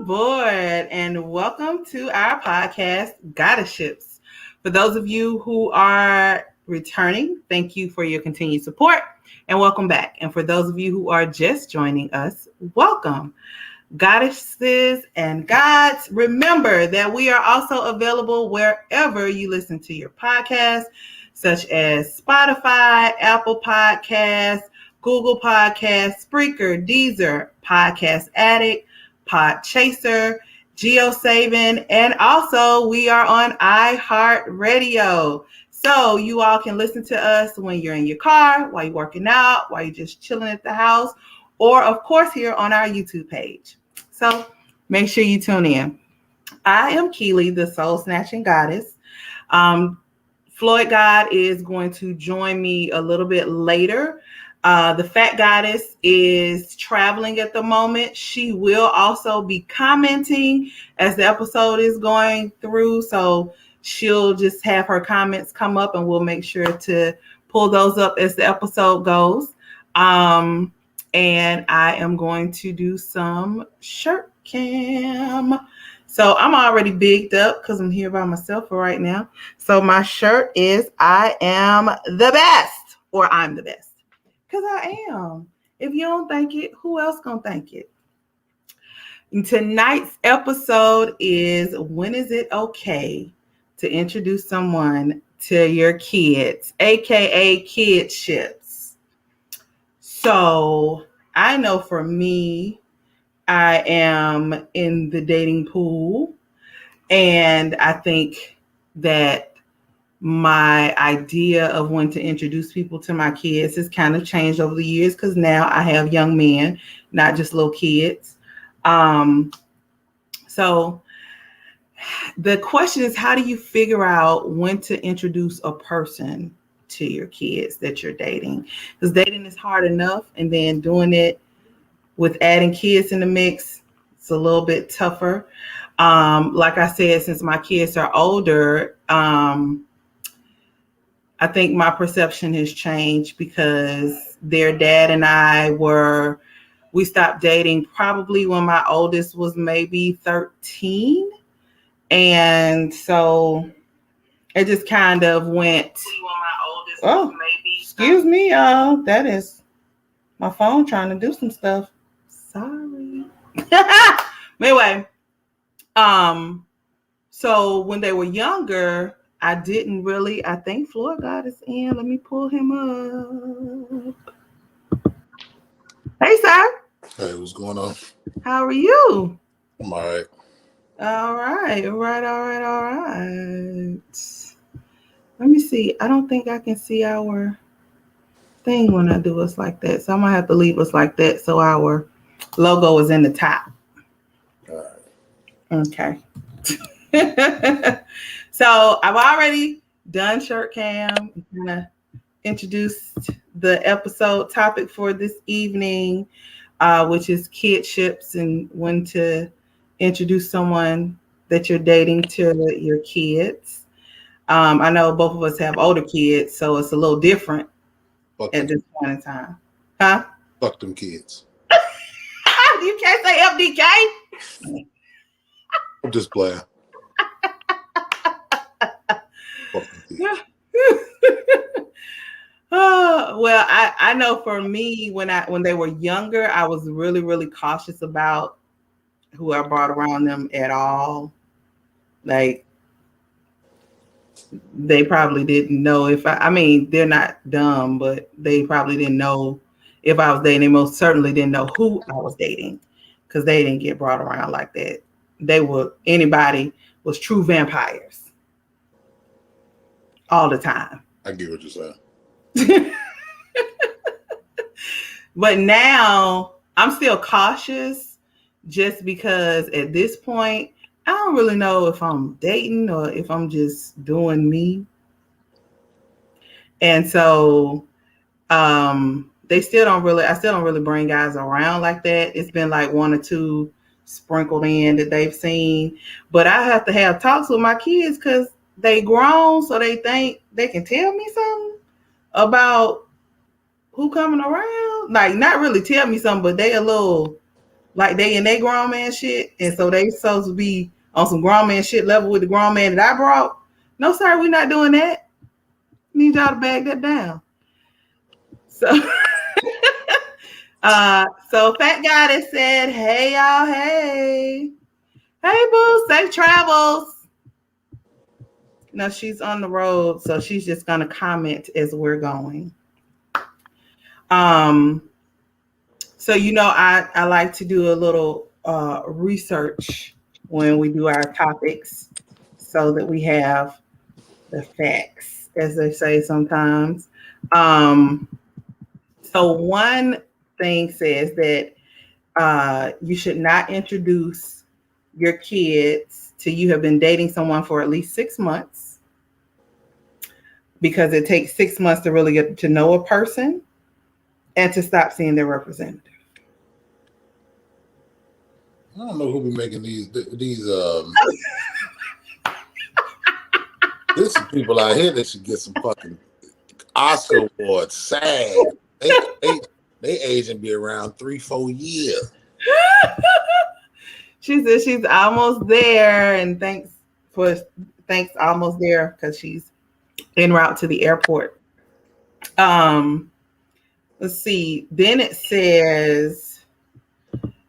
aboard and welcome to our podcast, GoddeSShips. For those of you who are returning, thank you for your continued support and welcome back. And for those of you who are just joining us, welcome. Goddesses and gods, remember that we are also available wherever you listen to your podcast, such as Spotify, Apple Podcasts, Google Podcasts, Spreaker, Deezer, Podcast Addict, Podchaser, GeoSavin, and also we are on iHeartRadio. So you all can listen to us when you're in your car, while you're working out, while you're just chilling at the house, or of course here on our YouTube page. So make sure you tune in. I am Keely, the Soul Snatching Goddess. FloydGod is going to join me a little bit later. The F.A.C.K.Goddess is traveling at the moment. She will also be commenting as the episode is going through. So she'll just have her comments come up and we'll make sure to pull those up as the episode goes. And I am going to do some shirt cam. So I'm already bigged up because I'm here by myself for right now. So my shirt is I am the best, or I'm the best. Because I am. If you don't think it, who else gonna think it? And tonight's episode is when is it okay to introduce someone to your kids, aka Kidships. So I know for me, I am in the dating pool, and I think that my idea of when to introduce people to my kids has kind of changed over the years because now I have young men, not just little kids. So the question is, how do you figure out when to introduce a person to your kids that you're dating? Because dating is hard enough, and then doing it with adding kids in the mix, it's a little bit tougher. Like I said, since my kids are older, I think my perception has changed because their dad and we stopped dating probably when my oldest was maybe 13. And so it just kind of went. Excuse me, y'all. That is my phone trying to do some stuff. Sorry. Anyway, so when they were younger, I didn't really, I think FloydGod is in. Let me pull him up. Hey, sir. Hey, what's going on? How are you? I'm all right. All right. Let me see. I don't think I can see our thing when I do us like that. So I'm going to have to leave us like that so our logo is in the top. All right. Okay. So I've already done shirt cam, kind of introduced the episode topic for this evening, which is Kidships and when to introduce someone that you're dating to your kids. I know both of us have older kids, so it's a little different at this point in time. Huh? Fuck them kids. You can't say FDK? I'm just playing. Well, I know for me, when they were younger, I was really, really cautious about who I brought around them at all. Like, they probably didn't know if I mean, they're not dumb, but they probably didn't know if I was dating. They most certainly didn't know who I was dating because they didn't get brought around like that. Anybody was true vampires all the time. I get what you're saying. But now I'm still cautious just because at this point, I don't really know if I'm dating or if I'm just doing me. And so I still don't really bring guys around like that. It's been like one or two sprinkled in that they've seen. But I have to have talks with my kids because they grown, so they think they can tell me something about who coming around. Like, not really tell me something, but they a little like they in their grown man shit, and so they supposed to be on some grown man shit level with the grown man that I brought. No, sir, we're not doing that. Need y'all to bag that down. So, so FACKTgoddess said, "Hey y'all, hey boo, safe travels." No, she's on the road, so she's just gonna comment as we're going. So I like to do a little research when we do our topics, so that we have the facts, as they say sometimes. So one thing says that you should not introduce your kids till you have been dating someone for at least 6 months, because it takes 6 months to really get to know a person and to stop seeing their representative. I don't know who be making these there's some people out here that should get some fucking Oscar awards. SAG. They age and be around 3-4 years. She said she's almost there, and thanks almost there, because she's en route to the airport. Let's see. Then it says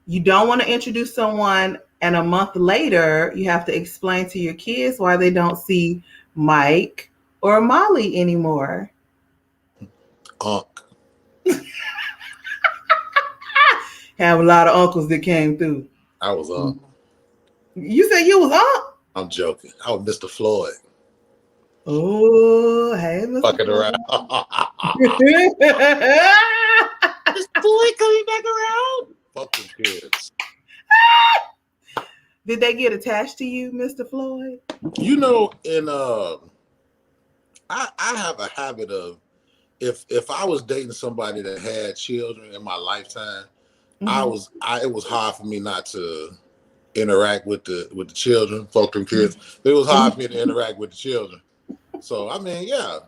you don't want to introduce someone, and a month later you have to explain to your kids why they don't see Mike or Molly anymore. Have a lot of uncles that came through. I was Unc. You said you was Unc? I'm joking. I was Mr. Floyd. Oh, hey, Mr. Fucking Floyd. Mr. Floyd coming back around? Fucking kids. Did they get attached to you, Mr. Floyd? I have a habit of, if I was dating somebody that had children in my lifetime, mm-hmm. It was hard for me not to interact with the children, fuck them kids. It was hard for me to interact with the children. So I mean, yeah,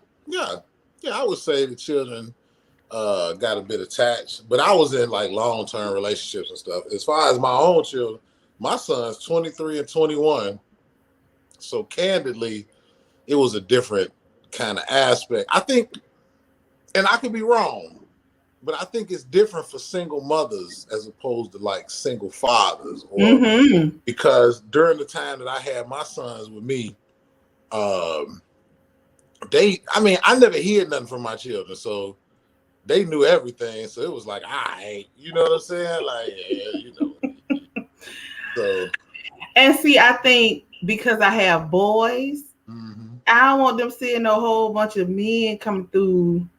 I would say the children got a bit attached, but I was in like long-term relationships and stuff. As far as my own children, my son's 23 and 21. So candidly, it was a different kind of aspect. I think, and I could be wrong, but I think it's different for single mothers as opposed to like single fathers, or because during the time that I had my sons with me, I never heard nothing from my children, so they knew everything. So it was like, you know what I'm saying? Like, yeah, So, and see, I think because I have boys, I don't want them seeing a whole bunch of men coming through.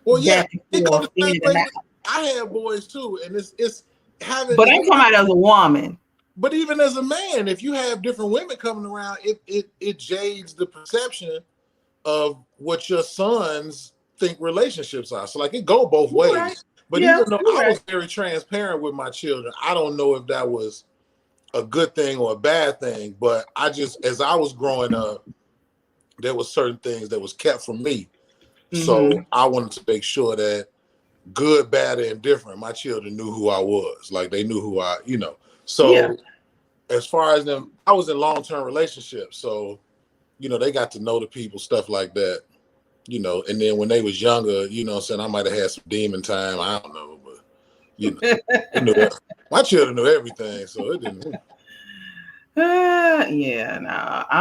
Well, yeah, I have boys too, and it's having. But I'm talking about as a woman. But even as a man, if you have different women coming around, it jades the perception of what your sons think relationships are. So like it go both ways. Right. But even though I was very transparent with my children, I don't know if that was a good thing or a bad thing. But as I was growing up, there was certain things that was kept from me. So I wanted to make sure that good, bad, and indifferent, my children knew who I was. Like they knew who I, So as far as them, I was in long-term relationships. So, they got to know the people, stuff like that, and then when they was younger, I might have had some demon time. I don't know, but, my children knew everything. So it didn't. I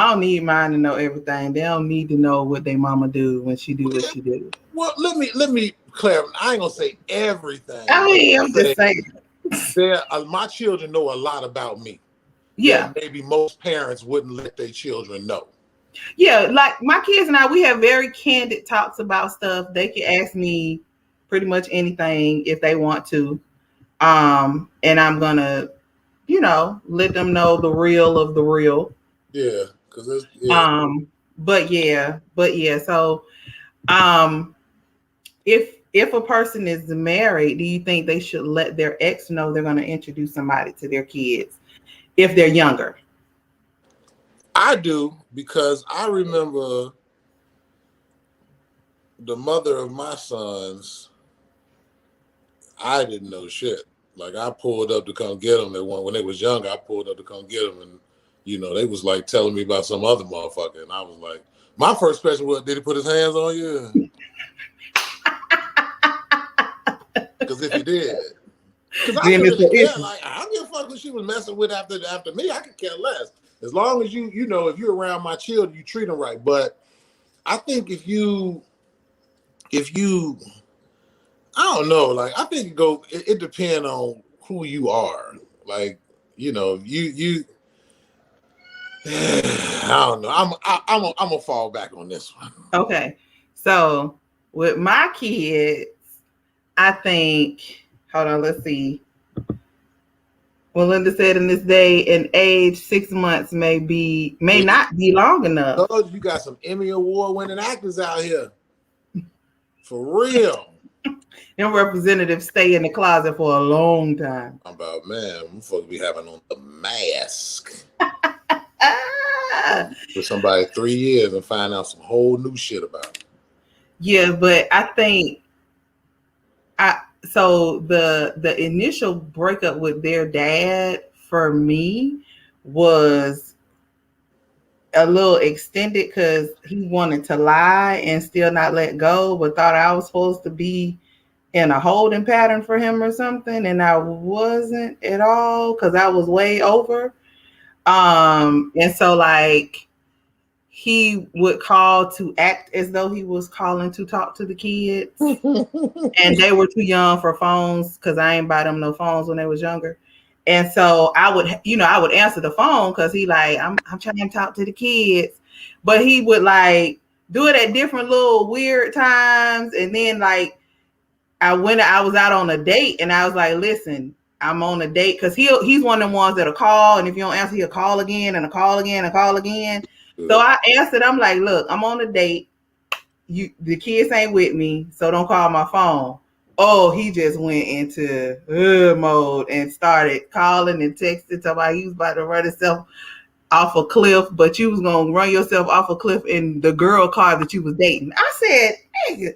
don't need mine to know everything. They don't need to know what their mama do when she do what she do. Well, let me clarify. I ain't gonna say everything. I'm just saying. My children know a lot about me. Yeah. Maybe most parents wouldn't let their children know. Yeah, like my kids and I, we have very candid talks about stuff. They can ask me pretty much anything if they want to. And I'm gonna let them know the real of the real. Yeah, because But yeah. So, if a person is married, do you think they should let their ex know they're going to introduce somebody to their kids if they're younger? I do, because I remember the mother of my sons. I didn't know shit. Like I pulled up to come get them. When they was younger, I pulled up to come get them, and they was like telling me about some other motherfucker, and I was like, my first question was, did he put his hands on you? Because if he did, because I didn't really care. Like I don't give a fuck who she was messing with after me. I could care less. As long as if you're around my children, you treat them right. But I think if you, I don't know. Like I think it depends on who you are. Like you. I don't know. I'm gonna fall back on this one. Okay, so with my kids, I think. Hold on, let's see. Melinda said in this day and age, 6 months may not be long enough. You got some Emmy Award winning actors out here. For real. Them representatives stay in the closet for a long time. I'm about, man, I'm supposed to be having on the mask. For somebody 3 years and find out some whole new shit about it. Yeah, but I think so the initial breakup with their dad for me was a little extended because he wanted to lie and still not let go, but thought I was supposed to be in a holding pattern for him or something, and I wasn't at all because I was way over. And so like he would call to act as though he was calling to talk to the kids. And they were too young for phones because I ain't buy them no phones when they was younger. And so I would answer the phone because he like, I'm trying to talk to the kids. But he would like do it at different little weird times. And then like I was out on a date and I was like, listen, I'm on a date because he's one of the ones that'll call, and if you don't answer, he'll call again and call again and call again. So I answered, I'm like, look, I'm on a date. The kids ain't with me, so don't call my phone. Oh, he just went into mode and started calling and texting about he was about to run himself off a cliff, but you was gonna run yourself off a cliff in the girl car that you was dating. I said, hey.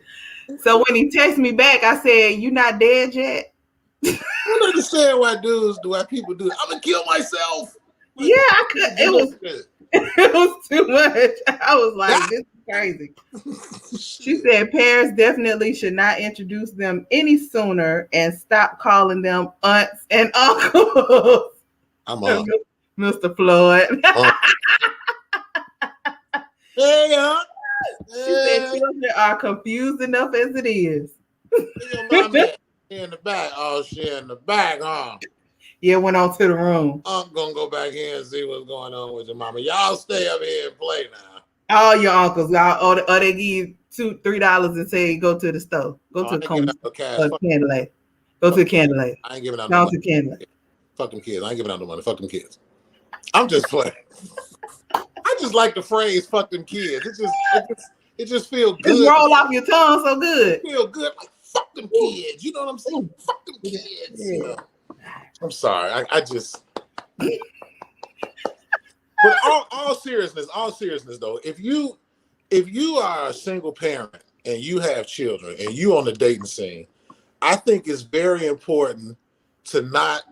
So when he texted me back, I said, you not dead yet? I don't understand why people do it. I'm gonna kill myself. Like, yeah, I could. It was too much. I was like, this is crazy. She said parents definitely should not introduce them any sooner and stop calling them aunts and uncles. I'm on. Mr. Floyd. Hey, aunt. She said children are confused enough as it is. In the back. Oh, she in the back, huh? Yeah, went on to the room. I'm gonna go back here and see what's going on with your mama. Y'all stay up here and play now. All your uncles, or they give you $2-3 and say go to the store. Go to the Candlelight. Go to the Candlelight. I ain't giving out no money. Candlelight. Fuck them kids. I ain't giving out no money. Fuck them kids. I'm just playing. I just like the phrase "fuck them kids." It just feels good. It roll off your tongue so good. It feel good. Like fuck them kids. You know what I'm saying? Fuck them kids. Yeah. You know? I'm sorry. I just. But all seriousness though, if you are a single parent and you have children and you on the dating scene, I think it's very important to not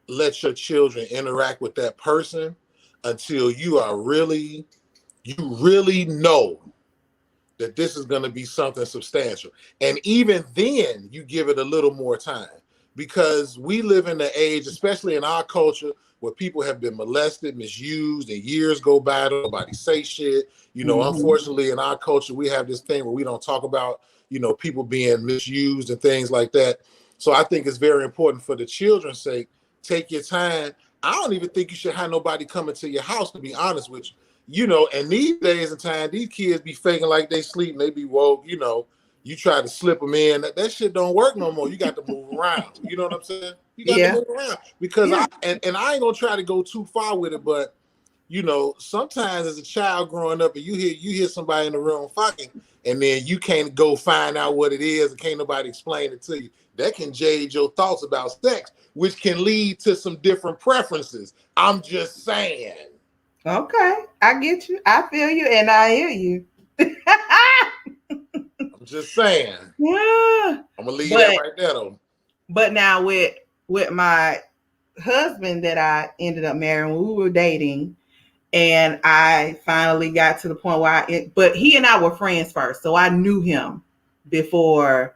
let your children interact with that person until you really know that this is going to be something substantial. And even then you give it a little more time, because we live in the age, especially in our culture, where people have been molested, misused, and years go by, nobody say shit. Unfortunately, in our culture, we have this thing where we don't talk about, people being misused and things like that. So I think it's very important for the children's sake, take your time. I don't even think you should have nobody coming to your house, to be honest with you. And these days and time, these kids be faking like they sleep and they be woke, you try to slip them in. That shit don't work no more. You got to move around. You know what I'm saying? You got to move around. Because I ain't gonna try to go too far with it, but sometimes as a child growing up and you hear somebody in the room fucking, and then you can't go find out what it is and can't nobody explain it to you. That can jade your thoughts about sex, which can lead to some different preferences. I'm just saying. Okay, I get you. I feel you, and I hear you. I'm just saying. Yeah. I'm gonna leave that right there, though. But now with with my husband that I ended up marrying, we were dating, and I finally got to the point where but he and I were friends first, so I knew him before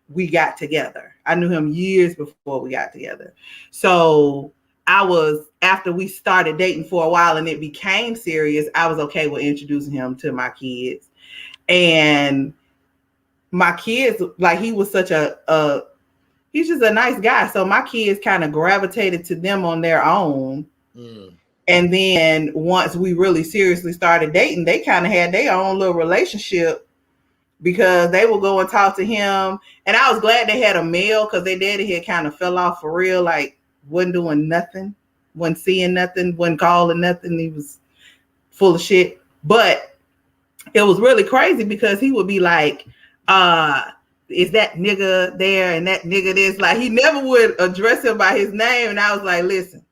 we got together. I knew him years before we got together. So after we started dating for a while and it became serious, I was okay with introducing him to my kids. And my kids, like, he was such he's just a nice guy. So my kids kind of gravitated to them on their own. And then once we really seriously started dating, they kind of had their own little relationship, because they would go and talk to him. And I was glad they had a male, because their daddy had kind of fell off for real, like wasn't doing nothing, wasn't seeing nothing, wasn't calling nothing. He was full of shit. But it was really crazy because he would be like, is that nigga there and that nigga this? Like, he never would address him by his name. And I was like, listen,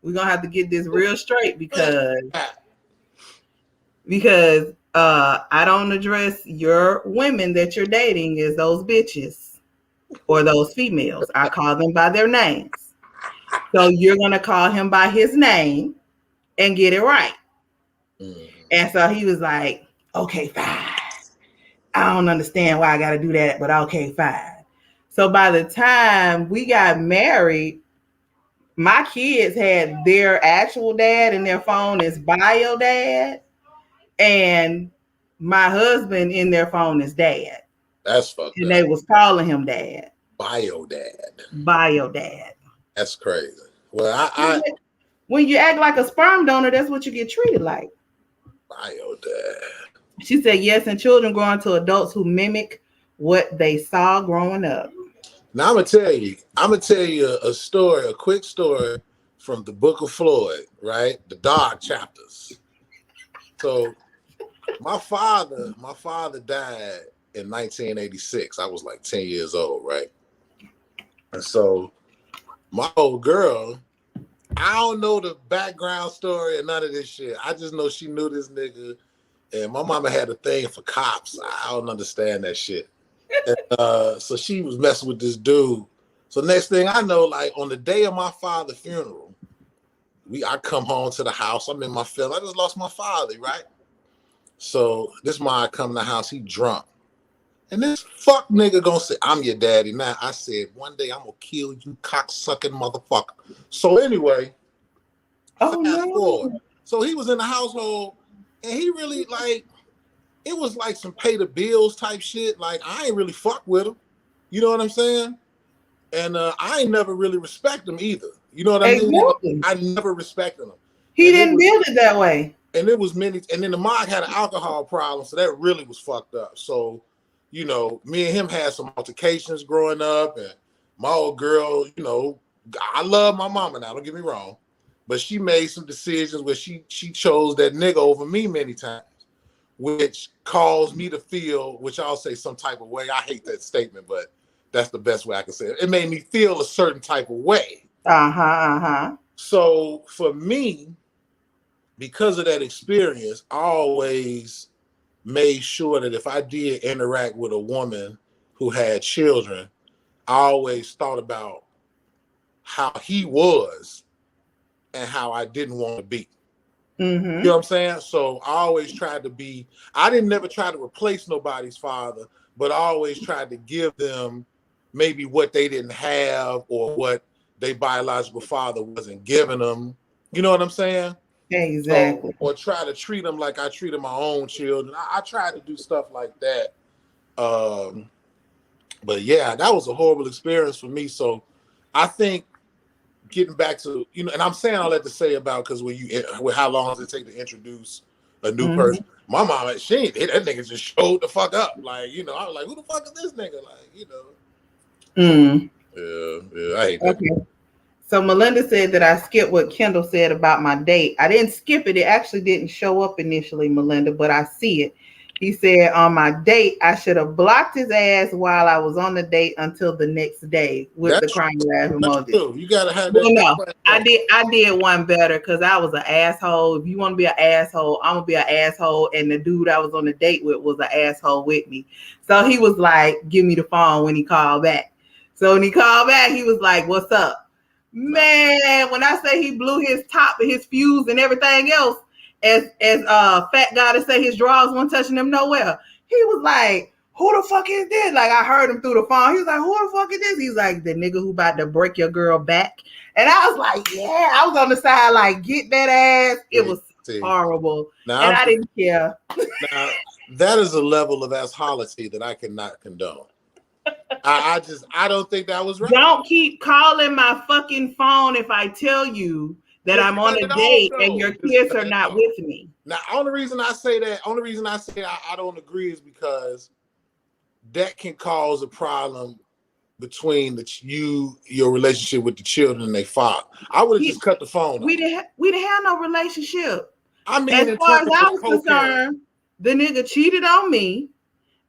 we're going to have to get this real straight, because I don't address your women that you're dating as those bitches or those females. I call them by their names. So you're going to call him by his name and get it right. And so he was like, okay, fine. I don't understand why I got to do that, but okay, fine. So by the time we got married, my kids had their actual dad in their phone as bio dad, and my husband in their phone is dad. That's fucked up. And they was calling him dad. Bio dad. Bio dad. That's crazy. Well, I when you act like a sperm donor, that's what you get treated like. Bio dad. She said, yes, and children grow into adults who mimic what they saw growing up. Now I'm gonna tell you a story, a quick story from the Book of Floyd, right? The dark chapters. So my father died in 1986. I was like 10 years old, right? And so my old girl, I don't know the background story or none of this shit. I just know she knew this nigga, and my mama had a thing for cops. I don't understand that shit. And, so she was messing with this dude. So next thing I know, like on the day of my father's funeral, I come home to the house. I'm in my feelings. I just lost my father, right? So this man come to the house, he drunk. And this fuck nigga gonna say, I'm your daddy. Now I said, one day I'm gonna kill you cocksucking motherfucker. So anyway, fast forward. So he was in the household, and he really, like, it was like some pay the bills type shit. Like, I ain't really fuck with him. You know what I'm saying? And I ain't never really respect him either. You know what I mean? I never respected him. He didn't build it that way. And it was many, and then the Mog had an alcohol problem, so that really was fucked up. So, you know, me and him had some altercations growing up, and my old girl, you know, I love my mama now, don't get me wrong, but she made some decisions where she chose that nigga over me many times, which caused me to feel, which I'll say some type of way. I hate that statement, but that's the best way I can say it. It made me feel a certain type of way. So for me, because of that experience, I always made sure that if I did interact with a woman who had children, I always thought about how he was and how I didn't want to be. You know what I'm saying? So I always tried to be, I didn't never try to replace nobody's father, but I always tried to give them maybe what they didn't have or what their biological father wasn't giving them. You know what I'm saying? Exactly. So, or try to treat them like I treated my own children. I tried to do stuff like that. But yeah, that was a horrible experience for me. So I think getting back to, you know, and I'm saying all that to say about, because with how long does it take to introduce a new person? My mom, she ain't, that nigga just showed the fuck up. Like, you know, I was like, who the fuck is this nigga? Like, you know. Yeah, I hate that. Okay. So Melinda said that I skipped what Kendall said about my date. I didn't skip it. It actually didn't show up initially, Melinda, but I see it. He said on my date, I should have blocked his ass while I was on the date until the next day with the crying laugh emoji. You gotta have that. Well, no, I did one better because I was an asshole. If you want to be an asshole, I'm gonna be an asshole. And the dude I was on the date with was an asshole with me. So he was like, give me the phone when he called back. So when he called back, he was like, "What's up?" Man, when I say he blew his top and his fuse and everything else, as F.A.C.K.T say his drawers weren't touching him nowhere. He was like, "Who the fuck is this?" Like, I heard him through the phone. He was like, "Who the fuck is this?" He's like, "The nigga who about to break your girl back." And I was like, "Yeah." I was on the side like, "Get that ass." It was horrible. Now, and I didn't care. Now, that is a level of assholity that I cannot condone. I don't think that was right. Don't keep calling my fucking phone if I tell you that Just I'm on a date and your kids are not with me. Now, only reason I say I don't agree is because that can cause a problem between your relationship with the children and their father. I would have just cut the phone off. We didn't have no relationship. I mean, as far as I was concerned, the nigga cheated on me.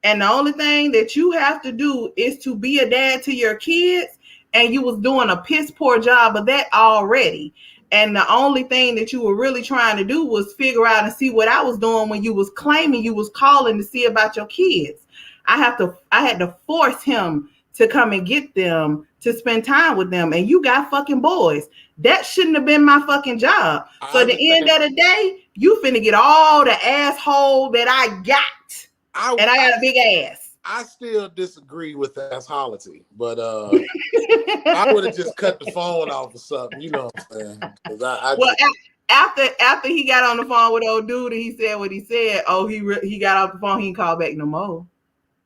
And the only thing that you have to do is to be a dad to your kids. And you was doing a piss poor job of that already. And the only thing that you were really trying to do was figure out and see what I was doing when you was claiming you was calling to see about your kids. I had to force him to come and get them to spend time with them. And you got fucking boys. That shouldn't have been my fucking job. So at the end of the day, you finna get all the asshole that I got. And I got a big ass. I still disagree with the assholity, but I would have just cut the phone off or something. You know what I'm saying? After he got on the phone with old dude and he said what he said, he got off the phone. He didn't call back no more.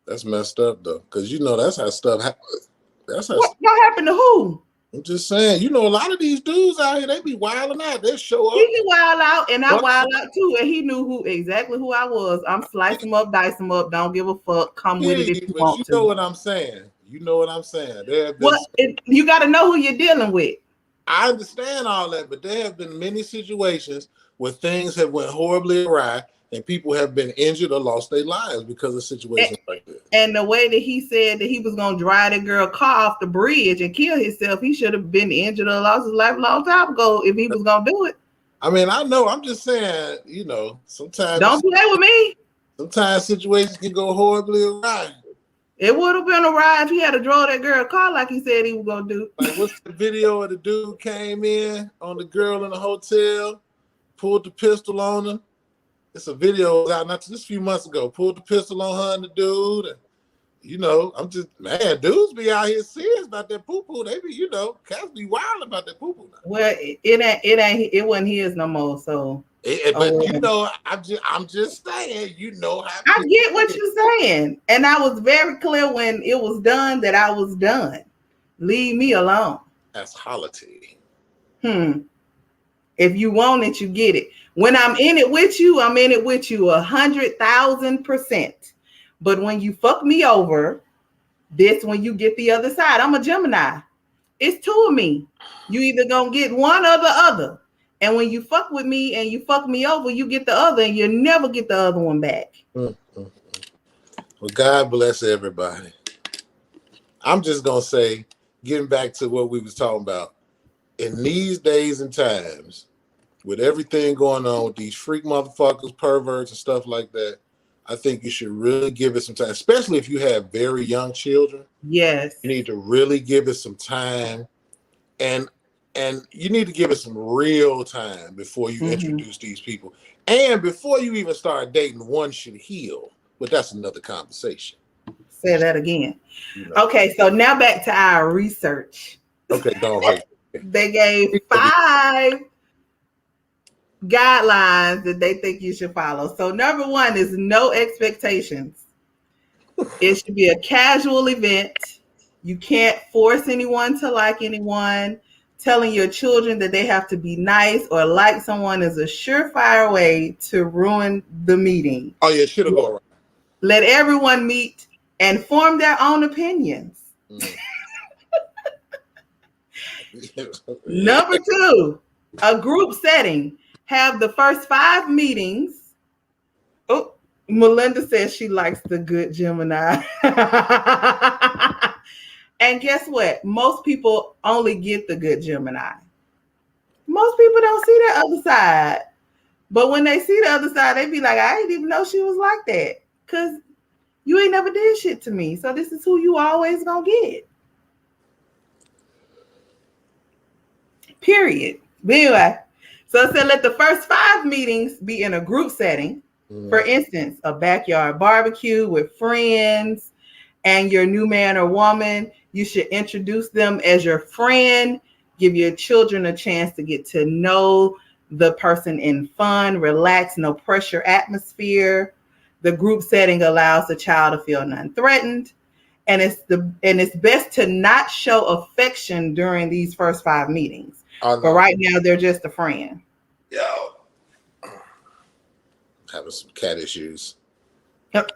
That's messed up though, because that's how stuff happens. What happened to who? I'm just saying, a lot of these dudes out here, they be wilding out. They show up. He can wild out, and I wild out too. And he knew exactly who I was. I'm slice him up, dice him up. Don't give a fuck. Come with it if you want to. You know what I'm saying. You got to know who you're dealing with. I understand all that, but there have been many situations where things have went horribly awry and people have been injured or lost their lives because of situations like this. And the way that he said that he was going to drive that girl car off the bridge and kill himself, he should have been injured or lost his life a long time ago if he was going to do it. I mean, I know. I'm just saying, sometimes... Don't play with me. Sometimes situations can go horribly awry. It would have been a ride if he had to draw that girl car like he said he was going to do. Like, what's the video of the dude came in on the girl in the hotel, pulled the pistol on her? It's a video out just a few months ago. Pulled the pistol on her and the dude. And, I'm just, man, dudes be out here serious about that poo-poo. They be, cats be wild about that poo-poo now. Well, it wasn't his no more, so. I'm just saying, how. I get what you're saying. And I was very clear when it was done that I was done. Leave me alone. That's holiday. If you want it, you get it. When I'm in it with you, I'm in it with you 100,000%. But when you fuck me over, when you get the other side. I'm a Gemini. It's two of me. You either gonna get one or the other. And when you fuck with me and you fuck me over, you get the other and you never get the other one back. Well, God bless everybody. I'm just gonna say, getting back to what we was talking about, in these days and times, with everything going on with these freak motherfuckers, perverts, and stuff like that, I think you should really give it some time, especially if you have very young children. Yes. You need to really give it some time, and you need to give it some real time before you introduce these people. And before you even start dating, one should heal. But that's another conversation. Say that again. Okay, so now back to our research. Okay, go ahead. They gave 5 guidelines that they think you should follow. So number 1 is no expectations. It should be a casual event. You can't force anyone to like anyone. Telling your children that they have to be nice or like someone is a surefire way to ruin the meeting. Oh yeah, should have gone right. Let everyone meet and form their own opinions. Number 2, a group setting. Have the first 5 meetings. Oh, Melinda says she likes the good Gemini. And guess what? Most people only get the good Gemini. Most people don't see that other side. But when they see the other side, they be like, I didn't even know she was like that. Because you ain't never did shit to me. So this is who you always gonna get. period. But anyway, so it said let the first 5 meetings be in a group setting. For instance, a backyard barbecue with friends and your new man or woman. You should introduce them as your friend, give your children a chance to get to know the person in fun, relaxed, no pressure atmosphere. The group setting allows the child to feel unthreatened. And it's best to not show affection during these first 5 meetings. But right now they're just a friend. Yo. Having some cat issues. Yep.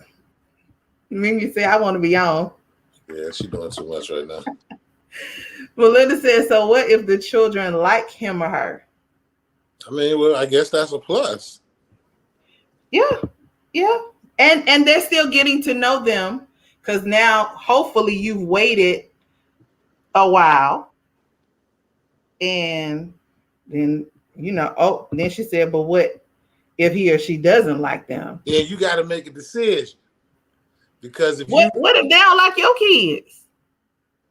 You mean you say I want to be on? Yeah, she's doing too much right now. Melinda says, so what if the children like him or her? I mean, well, I guess that's a plus. Yeah. And they're still getting to know them because now hopefully you've waited a while. And then, then she said, but what if he or she doesn't like them? Yeah, you got to make a decision. Because if what if they don't like your kids?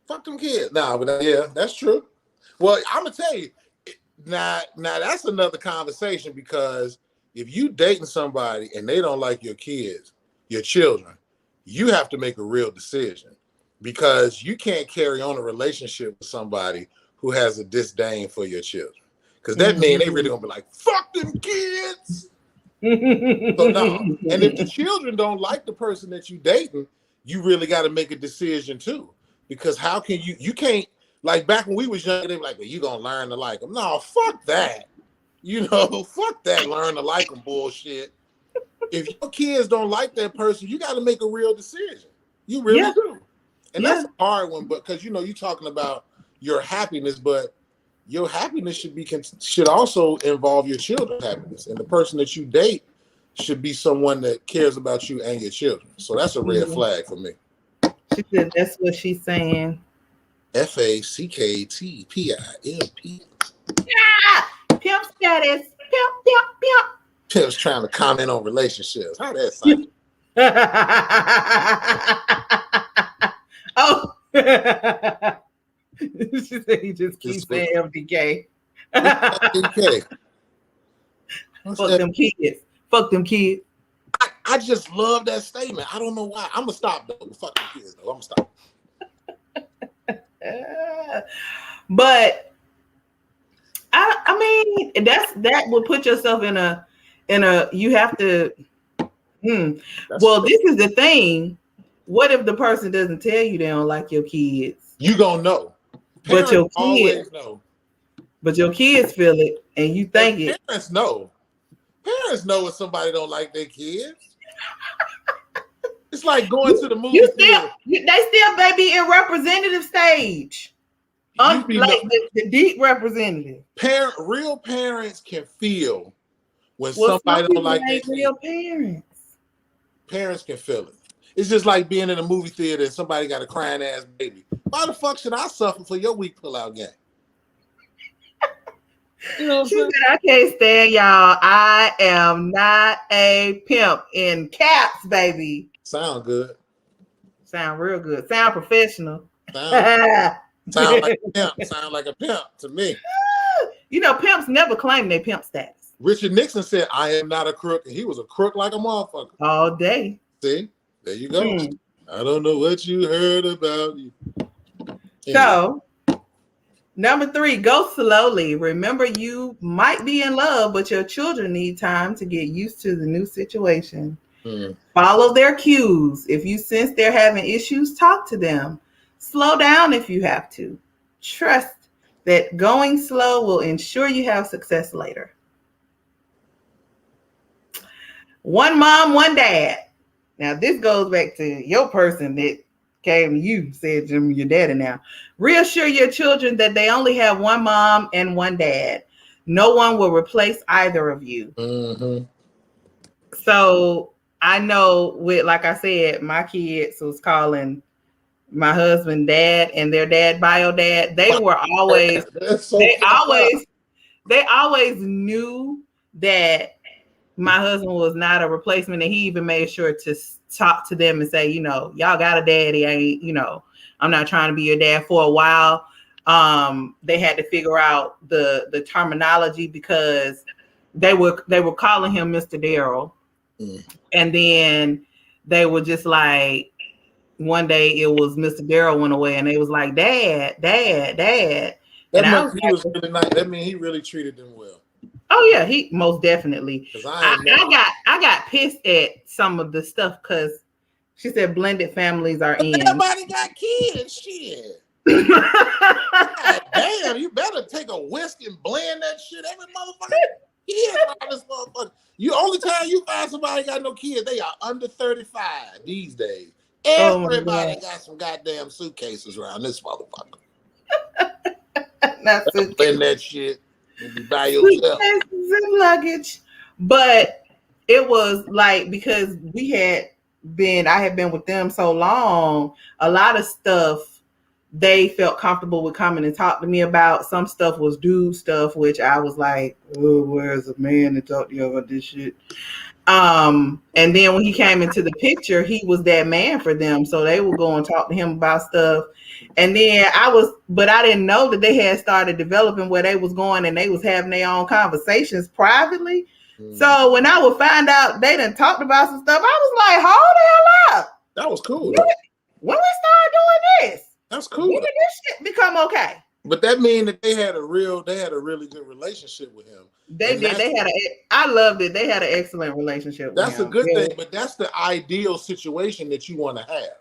Fuck them kids. Nah, but yeah, that's true. Well, I'm gonna tell you, now that's another conversation because if you dating somebody and they don't like your kids, your children, you have to make a real decision because you can't carry on a relationship with somebody who has a disdain for your children. Because that means they really gonna be like, fuck them kids. So no. And if the children don't like the person that you dating, you really got to make a decision too. Because how can you can't, like back when we was young, they were like, well, you gonna learn to like them. No, fuck that. Fuck that learn to like them bullshit. If your kids don't like that person, you got to make a real decision. You really do. And that's a hard one, but because you're talking about your happiness, but your happiness should also involve your children's happiness. And the person that you date should be someone that cares about you and your children. So that's a red flag for me. She said that's what she's saying. F.A.C.K.T. P.I.M.P. Yeah! Pimp status. Pimp. Pimp's trying to comment on relationships. How that sound? Oh. She said he just keeps saying MDK. MDK. Fuck them kids. I just love that statement. I don't know why. I'm gonna stop though. Fuck them kids though. I'm gonna stop. But I mean that would put yourself in a you have to. Well, this is the thing. What if the person doesn't tell you they don't like your kids? You gonna know. But your kids know. But your kids feel it, and you think it. Parents know. Parents know if somebody don't like their kids. It's like going to the movie theater. They still baby in representative stage. Like the deep representative. Real parents can feel when somebody don't like their real parents. Parents can feel it. It's just like being in a movie theater and somebody got a crying ass baby. Why the fuck should I suffer for your weak pull-out game? You know what I'm saying? Said, I can't stand y'all. I am not a pimp in caps, baby. Sound good. Sound real good. Sound professional. Sound like a pimp. Sound like a pimp to me. Pimps never claim their pimp status. Richard Nixon said, I am not a crook. And he was a crook like a motherfucker. All day. See? There you go. I don't know what you heard about you. Anyway. So, number 3, go slowly. Remember, you might be in love, but your children need time to get used to the new situation. Follow their cues. If you sense they're having issues, talk to them. Slow down if you have to. Trust that going slow will ensure you have success later. One mom, one dad. Now, this goes back to your person that came to you, said to your daddy now. Reassure your children that they only have one mom and one dad. No one will replace either of you. So I know like I said, my kids was calling my husband dad and their dad bio dad. They were always, they always knew that my husband was not a replacement, and he even made sure to talk to them and say, y'all got a daddy. I'm not trying to be your dad for a while. they had to figure out the terminology because they were calling him Mr. Daryl. And then they were just like, one day it was Mr. Daryl went away and they was like, Dad. That meant he was really nice. That mean he really treated them well. Oh yeah, he most definitely. I got pissed at some of the stuff because she said blended families are in. Everybody got kids, shit. God damn, you better take a whisk and blend that shit. Every motherfucker kid around this motherfucker. You only time you find somebody got no kids, they are under 35 these days. Everybody got some goddamn suitcases around this motherfucker. Not suitcases. Blend that shit and be by yourself. Suitcases and luggage. But it was like, because I had been with them so long, a lot of stuff they felt comfortable with coming and talk to me about. Some stuff was dude stuff, which I was like, oh, where's a man to talk to you about this shit? And then when he came into the picture, he was that man for them. So they would go and talk to him about stuff. And then but I didn't know that they had started developing where they was going and they was having their own conversations privately. So when I would find out they done talked about some stuff, I was like, hold the hell up. That was cool. When we started doing this, that's cool. When did this shit become okay? But that mean that they had a really good relationship with him. They did. I loved it. They had an excellent relationship. That's a good thing, but that's the ideal situation that you want to have.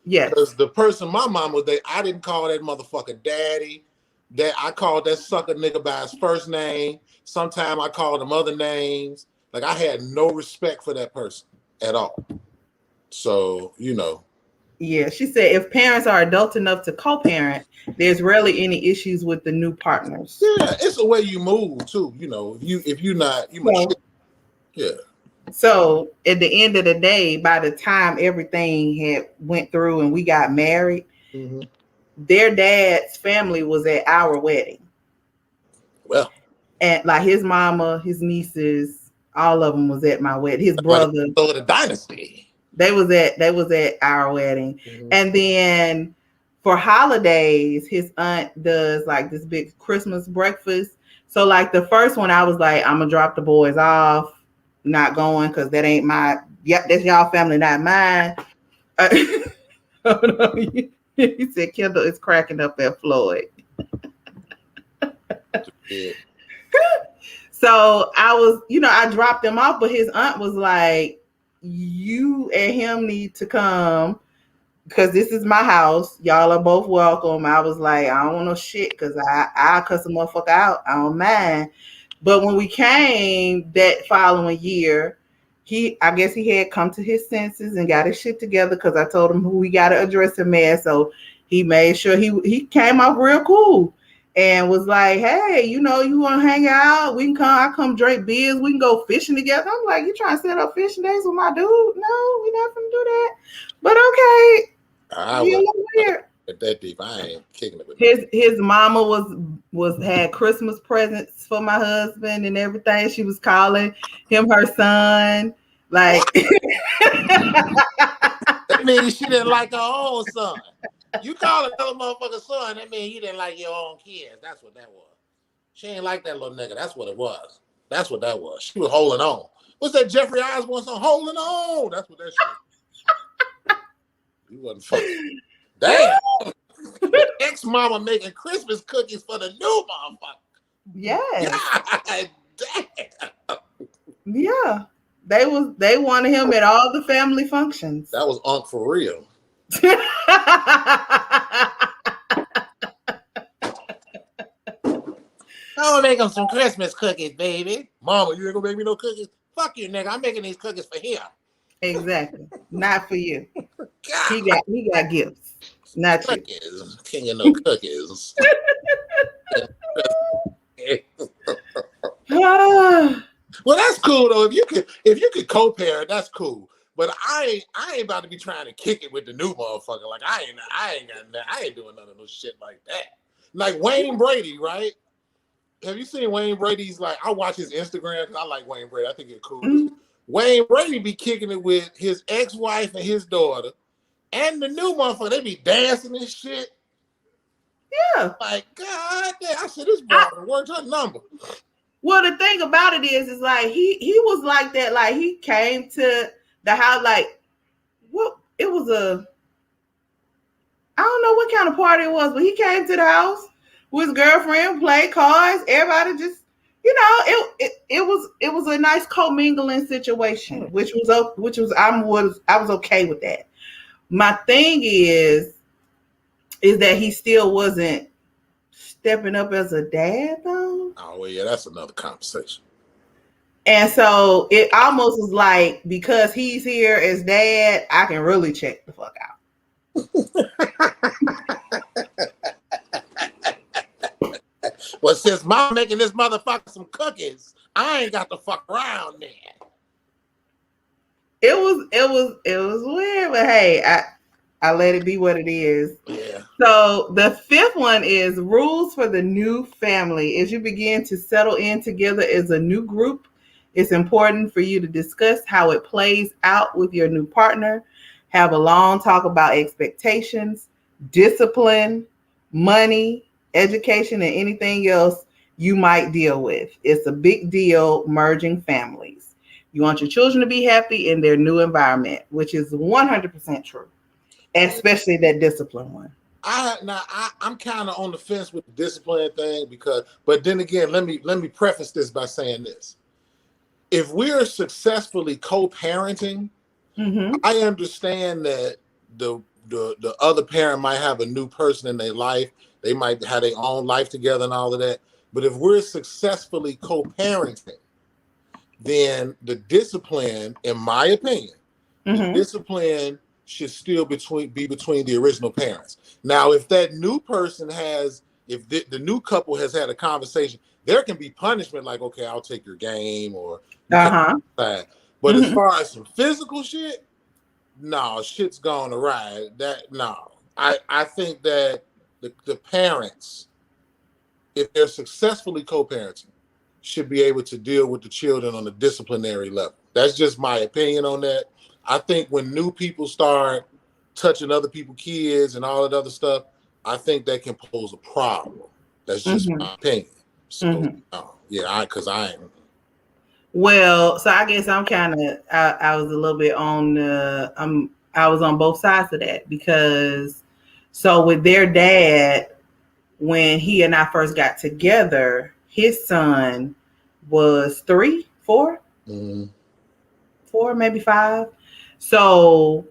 Yes. Because the person my mom was dating, I didn't call that motherfucker daddy. That I called that sucker nigga by his first name. Sometimes I called him other names. Like, I had no respect for that person at all. So, you know. Yeah, she said if parents are adult enough to co-parent, there's rarely any issues with the new partners. Yeah, it's the way you move too. You know, if you're not, you must. Yeah. So at the end of the day, by the time everything had went through and we got married, their dad's family was at our wedding. Well, and like his mama, his nieces, all of them was at my wedding. His brother, so the dynasty. They was at our wedding. And then for holidays, his aunt does like this big Christmas breakfast. So like the first one, I was like, I'm gonna drop the boys off, not going because that ain't that's y'all family, not mine. He said Kendall is cracking up at Floyd. Yeah. So I dropped them off, but his aunt was like, you and him need to come because this is my house. Y'all are both welcome. I was like, I don't want no shit because I'll cuss a motherfucker out. I don't mind. But when we came that following year, I guess he had come to his senses and got his shit together because I told him who we got to address him as. So he made sure he came off real cool and was like, hey, you want to hang out? We can come. I come drink beers. We can go fishing together. I'm like, you trying to set up fishing days with my dude? No, we're not going to do that. But okay. I was weird. At that deep, I ain't kicking it with his mama had Christmas presents for my husband and everything. She was calling him her son. Like that means she didn't like her own son. You call another motherfucker son, that means you didn't like your own kids. That's what that was. She ain't like that little nigga. That's what it was. That's what that was. She was holding on. What's that Jeffrey Osborne song? Holding on. That's what that shit. You wasn't fucking. Damn. Ex-mama making Christmas cookies for the new motherfucker. Yes. God damn. Yeah. They wanted him at all the family functions. That was Unc for real. I'm gonna make him some Christmas cookies, baby. Mama, you ain't gonna make me no cookies? Fuck you, nigga. I'm making these cookies for him. Exactly. Not for you. God. He got gifts. Not cookies. You. Can't get no cookies. Well, that's cool though. If you could co-parent, that's cool. But I ain't about to be trying to kick it with the new motherfucker. Like I ain't doing none of no shit like that. Like Wayne Brady, right? Have you seen Wayne Brady's? Like I watch his Instagram because I like Wayne Brady. I think it's cool. Mm-hmm. Wayne Brady be kicking it with his ex-wife and his daughter, and the new motherfucker. They be dancing and shit. Yeah. Like, God damn, I said this boy worked her number. Well, the thing about it is like he was like that. Like he came to the house like what it was I don't know what kind of party it was, but he came to the house with his girlfriend, played cards, everybody just it was a nice commingling situation, which was I was okay with that. My thing is that he still wasn't stepping up as a dad though. Oh well, yeah, that's another conversation. And so it almost was like because he's here as dad, I can really check the fuck out. Well, since mom making this motherfucker some cookies, I ain't got to fuck around there. It was weird, but hey, I let it be what it is. Yeah. So the fifth one is rules for the new family. As you begin to settle in together as a new group, it's important for you to discuss how it plays out with your new partner. Have a long talk about expectations, discipline, money, education, and anything else you might deal with. It's a big deal merging families. You want your children to be happy in their new environment, which is 100% true, especially that discipline one. I'm kind of on the fence with the discipline thing but then again, let me preface this by saying this. If we're successfully co-parenting, I understand that the other parent might have a new person in their life. They might have their own life together and all of that. But if we're successfully co-parenting, then the discipline, in my opinion, the discipline should still be between the original parents. Now, if that new person if the new couple has had a conversation, there can be punishment like, okay, I'll take your game or but as far as some physical shit, no, shit's gone awry. I think that the parents, if they're successfully co-parenting, should be able to deal with the children on a disciplinary level. That's just my opinion on that. I think when new people start touching other people's kids and all that other stuff, I think that can pose a problem. That's just my opinion. So, because I ain't. Well, so I guess I'm kind of I was a little bit on I was on both sides of that because so with their dad, when he and I first got together, his son was 3, 4, 4, maybe 5. So,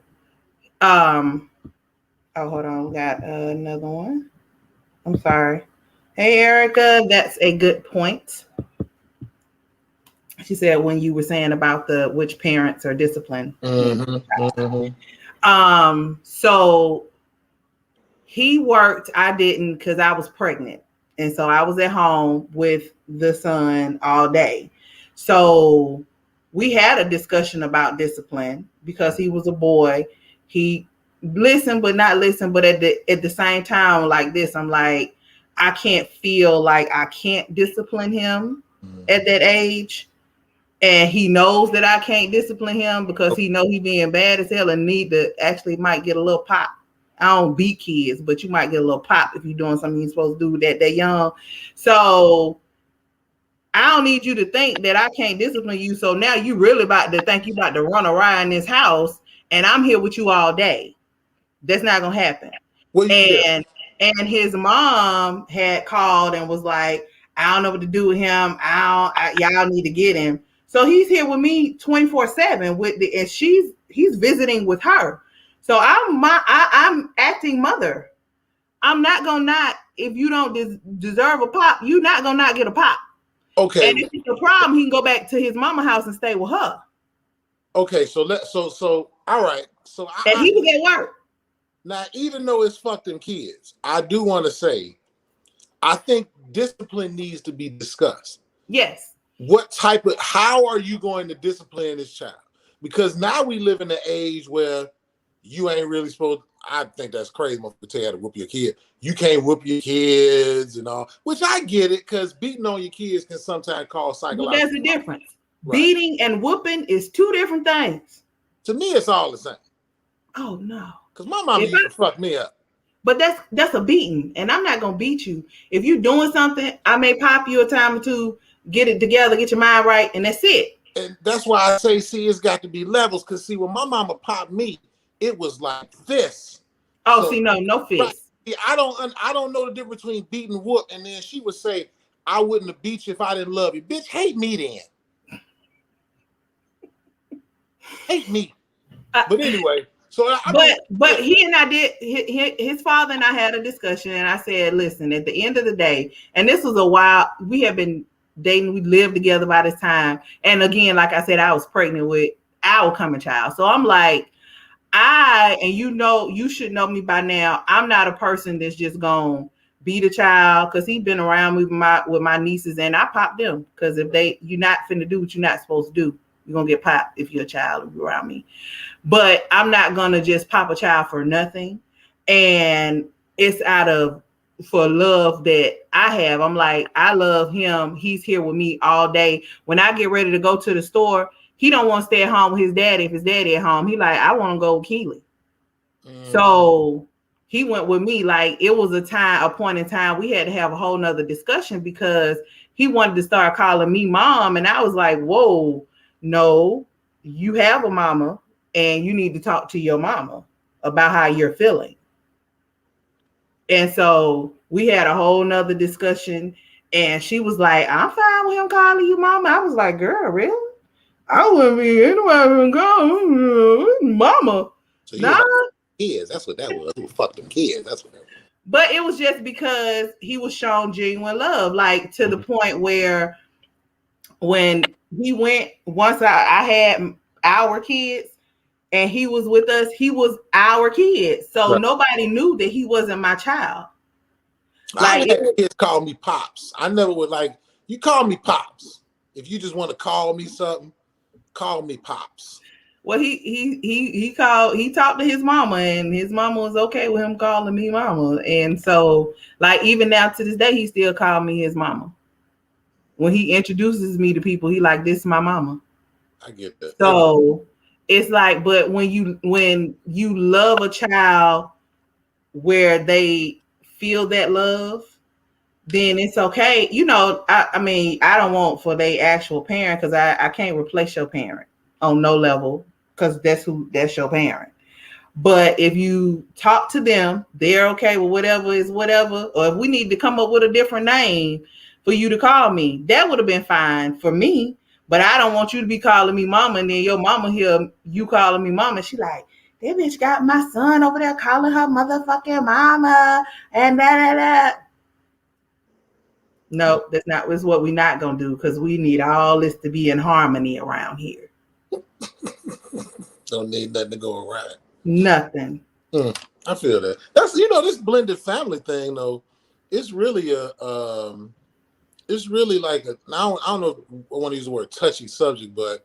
oh, hold on, we got another one. I'm sorry. Hey, Erica, that's a good point. She said when you were saying about which parents are disciplined. So he worked, I didn't because I was pregnant. And so I was at home with the son all day. So we had a discussion about discipline because he was a boy. He listened, but not listen. But at the same time, like this, I'm like, I can't feel like I can't discipline him at that age. And he knows that I can't discipline him because he know he being bad as hell and need to actually might get a little pop. I don't beat kids, but you might get a little pop if you're doing something you're supposed to do that they're young. So I don't need you to think that I can't discipline you. So now you really about to think you about to run around this house and I'm here with you all day. That's not gonna happen. And his mom had called and was like, I don't know what to do with him. Y'all need to get him. So he's here with me 24/7 and he's visiting with her. So I'm acting mother. I'm not gonna not if you don't deserve a pop, you're not gonna not get a pop. Okay. And if it's a problem, he can go back to his mama house and stay with her. Okay, so all right. So he was at work. Now, even though it's fucking kids, I do want to say, I think discipline needs to be discussed. Yes. How are you going to discipline this child? Because now we live in an age where you ain't really supposed, I think that's crazy to tell you how to whoop your kid. You can't whoop your kids and all, which I get it, because beating on your kids can sometimes cause psychological. But there's a difference. Right. Beating and whooping is 2 different things. To me, it's all the same. Oh, no. Because my mama used to fuck me up. But that's a beating, and I'm not gonna beat you. If you're doing something, I may pop you a time or two, get it together, get your mind right, and that's it. And that's why I say, see, it's got to be levels. Because see, when my mama popped me, it was like this. Oh, So see, no right, fist. I don't know the difference between beating whoop, and then she would say, I wouldn't have beat you if I didn't love you. Bitch, hate me then. Hate me. But anyway, so but he and I did, his father and I had a discussion, and I said, listen, at the end of the day, and this was a while, we had been dating, we lived together by this time, and again, like I said, I was pregnant with our coming child, so I'm like, and you should know me by now, I'm not a person that's just gonna beat a child, because he's been around me with my nieces, and I pop them, because if you're not finna do what you're not supposed to do, you're gonna get popped if you're a child around me. But I'm not gonna just pop a child for nothing. And it's for love that I have. I'm like, I love him. He's here with me all day. When I get ready to go to the store, he don't want to stay at home with his daddy. If his daddy at home, he like, I want to go with Keely. So he went with me. Like, it was a point in time, we had to have a whole nother discussion, because he wanted to start calling me mom. And I was like, whoa, no, you have a mama, and you need to talk to your mama about how you're feeling. And so we had a whole nother discussion, and she was like, I'm fine with him calling you mama. I was like, girl, really? I wouldn't be anywhere going, mama. So you nah. Kids, that's what that was. Who fucked them kids? That's what that was. But it was just because he was shown genuine love, like to the point where when he went, once I had our kids and he was with us, he was our kid. So nobody knew that he wasn't my child. Like, kids call me Pops. I never would like, you call me Pops. If you just want to call me something, call me Pops. Well, he talked to his mama, and his mama was okay with him calling me mama. And so, like, even now to this day, he still called me his mama. When he introduces me to people, he like, this is my mama. I get that. So it's like, but when you love a child where they feel that love, then it's okay. You know, I mean, I don't want for their actual parent, because I can't replace your parent on no level, because that's your parent. But if you talk to them, they're okay with whatever is whatever. Or if we need to come up with a different name for you to call me, that would have been fine for me. But I don't want you to be calling me mama, and then your mama hear you calling me mama. She like, that bitch got my son over there calling her motherfucking mama and that. No, that's what we're not gonna do, because we need all this to be in harmony around here. Don't need nothing to go around. Nothing. I feel that. That's, this blended family thing though. It's really it's really like I don't know if I want to use the word touchy subject, but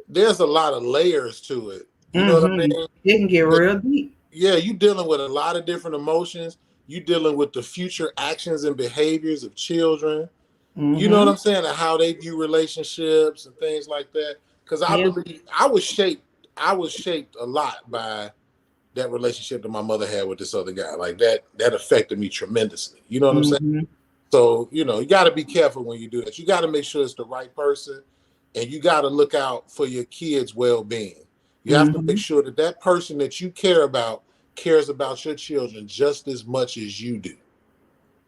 there's a lot of layers to it. You know what I mean? It can get real deep. Yeah, you dealing with a lot of different emotions. You dealing with the future actions and behaviors of children. You know what I'm saying? And how they view relationships and things like that. Because I believe I was shaped a lot by that relationship that my mother had with this other guy. Like that affected me tremendously. You know what I'm saying? So, you got to be careful when you do that. You got to make sure it's the right person, and you got to look out for your kids' well-being. You have to make sure that person that you care about cares about your children just as much as you do.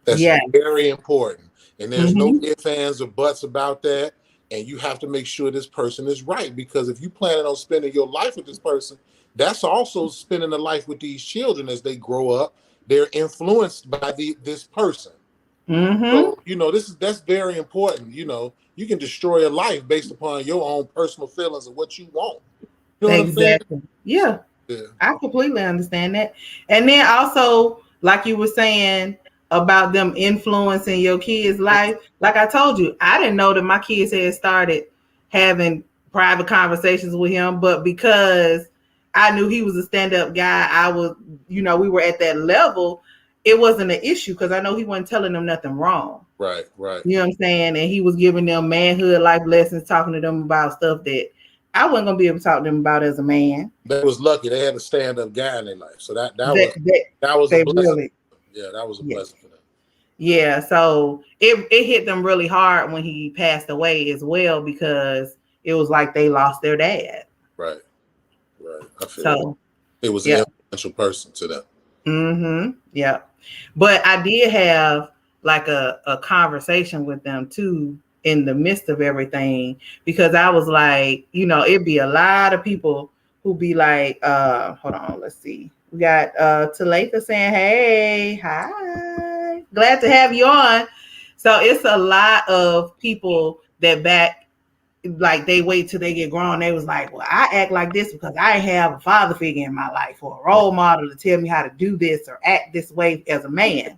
That's very important. And there's no ifs, ands, or buts about that. And you have to make sure this person is right, because if you planning on spending your life with this person, that's also spending a life with these children as they grow up. They're influenced by this person. So, that's very important. You can destroy a life based upon your own personal feelings and what you want. You know exactly. Yeah. I completely understand that. And then also, like you were saying about them influencing your kids' life, like I told you, I didn't know that my kids had started having private conversations with him, but because I knew he was a stand-up guy, I was, we were at that level. It wasn't an issue, because I know he wasn't telling them nothing wrong. Right. You know what I'm saying? And he was giving them manhood life lessons, talking to them about stuff that I wasn't gonna be able to talk to them about as a man. They was lucky they had a stand-up guy in their life, so that was a They blessing. really, Yeah, that was a blessing for them. Yeah, so it hit them really hard when he passed away as well, because it was like they lost their dad. Right. I feel so it was an influential person to them. Yeah. But I did have like a conversation with them too in the midst of everything, because I was like, it'd be a lot of people who be like, hold on, let's see. We got Talitha saying, hey, hi. Glad to have you on. So it's a lot of people that like they wait till they get grown. They was like, well, I act like this because I have a father figure in my life or a role model to tell me how to do this or act this way as a man.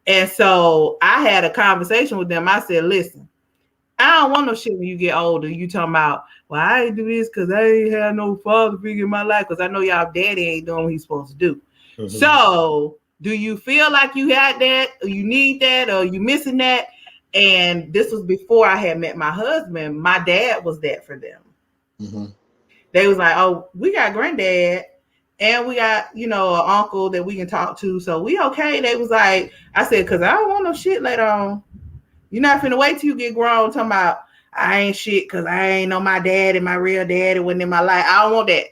And so I had a conversation with them. I said, listen, I don't want no shit when you get older. You talking about, well, I ain't do this because I ain't had no father figure in my life, because I know y'all daddy ain't doing what he's supposed to do. So do you feel like you had that, or you need that, or you missing that? And this was before I had met my husband. My dad was that for them. They was like, oh, we got granddad and we got, an uncle that we can talk to. So we okay. They was like, I said, because I don't want no shit later on. You're not finna wait till you get grown talking about, I ain't shit because I ain't know my dad and my real daddy wasn't in my life. I don't want that.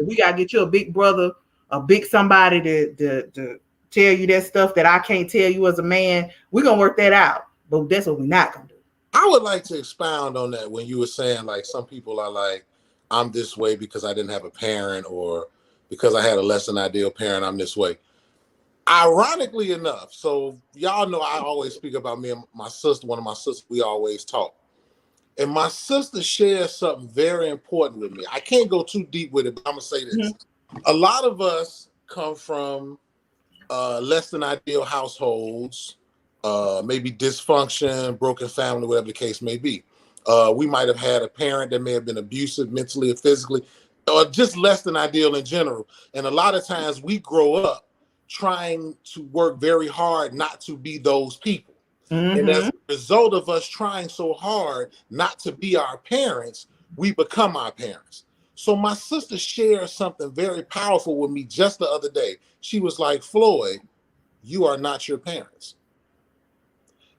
We got to get you a big brother, a big somebody to tell you that stuff that I can't tell you as a man. We're going to work that out. But that's what we're not going to do. I would like to expound on that when you were saying, like, some people are like, I'm this way because I didn't have a parent, or because I had a less than ideal parent, I'm this way. Ironically enough, so y'all know I always speak about me and my sister, one of my sisters, we always talk. And my sister shares something very important with me. I can't go too deep with it, but I'm going to say this. A lot of us come from less than ideal households, maybe dysfunction, broken family, whatever the case may be. We might have had a parent that may have been abusive mentally or physically, or just less than ideal in general. And a lot of times we grow up trying to work very hard not to be those people. And as a result of us trying so hard not to be our parents, we become our parents. So my sister shared something very powerful with me just the other day. She was like, Floyd, you are not your parents.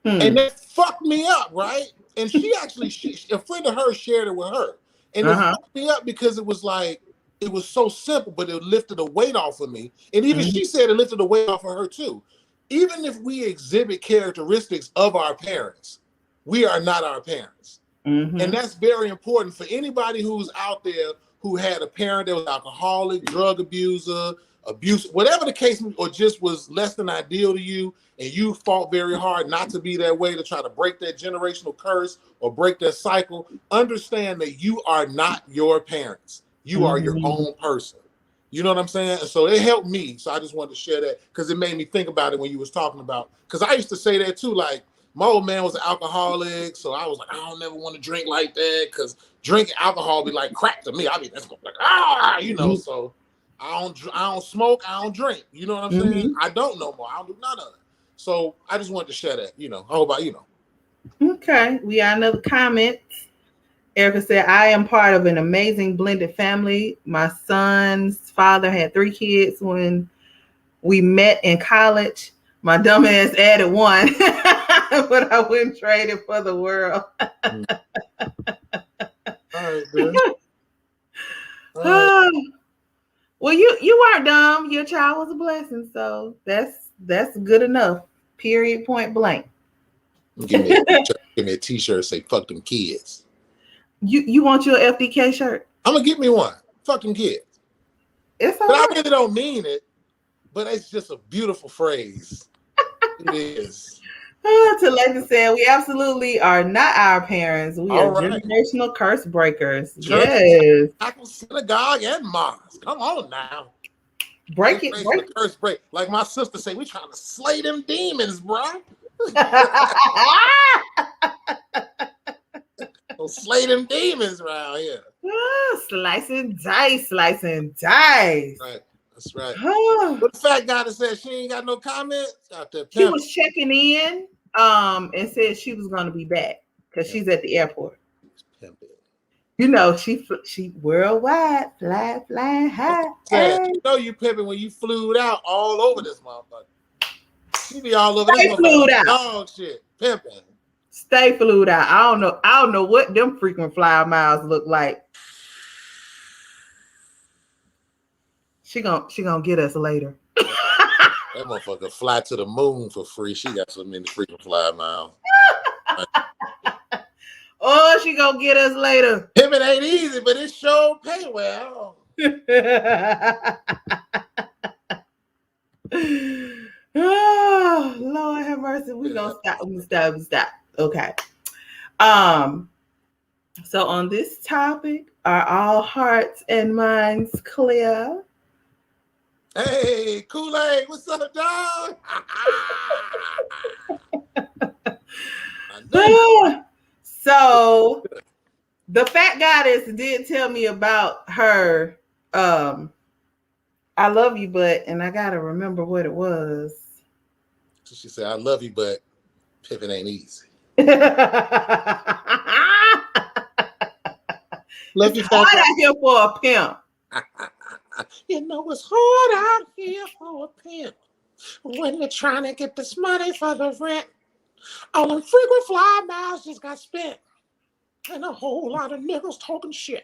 And that fucked me up, right? And she actually, a friend of hers shared it with her. And it fucked me up because it was like, it was so simple, but it lifted a weight off of me. And even she said it lifted a weight off of her too. Even if we exhibit characteristics of our parents, we are not our parents. And that's very important for anybody who's out there who had a parent that was alcoholic, drug abuser, abuse, whatever the case, or just was less than ideal to you, and you fought very hard not to be that way, to try to break that generational curse or break that cycle. Understand that you are not your parents. You are your own person. You know what I'm saying? And so it helped me. So I just wanted to share that because it made me think about it when you was talking about, because I used to say that too, like, my old man was an alcoholic, so I was like, I don't never want to drink like that, because drinking alcohol be like crack to me. I mean, that's like, you know. So I don't smoke, I don't drink. You know what I'm saying? I don't no more. I don't do none of it. So I just wanted to share that. I hope Okay, we got another comment. Erica said, I am part of an amazing blended family. My son's father had 3 kids when we met in college. My dumb ass added 1, but I wouldn't trade it for the world. All right, good. All right. Well, you weren't dumb. Your child was a blessing, so that's good enough. Period. Point blank. Give me a t-shirt say fuck them kids. You want your FDK shirt? I'm gonna get me one. Fuck them kids. It's all but right. I really don't mean it, but it's just a beautiful phrase. It is. Talitha said, we absolutely are not our parents. We All are right. generational curse breakers. Church, yes. synagogue, and mosque. Come on now. Break it. Break the curse break. Like my sister say, we trying to slay them demons, bro. We'll slay them demons around here. Slice and dice. Right. That's right. What the F.A.C.K.Goddess said, she ain't got no comments out there. She was checking in and said she was going to be back because she's at the airport. You know, she worldwide, flying high. Sad. You know you pimping when you flew out all over this motherfucker. She be all over this Stay flued motherfucker. out. Dog shit. Pimping. Stay flued out. I don't know what them frequent flyer miles look like. She gonna get us later. That motherfucker fly to the moon for free. She got so many frequent flyer miles. Oh, she gonna get us later. Pimping ain't easy, but it sure pay well. Oh, Lord have mercy. We gonna stop. Okay. So on this topic, are all hearts and minds clear? Hey, Kool-Aid, what's up, dog? So the F.A.C.K.Goddess did tell me about her I love you, and I gotta remember what it was. So she said, I love you, but pimping ain't easy. Love you, hard out here for a pimp. You know it's hard out here for a pimp when you're trying to get this money for the rent. All them frequent flyer miles just got spent, and a whole lot of niggas talking shit.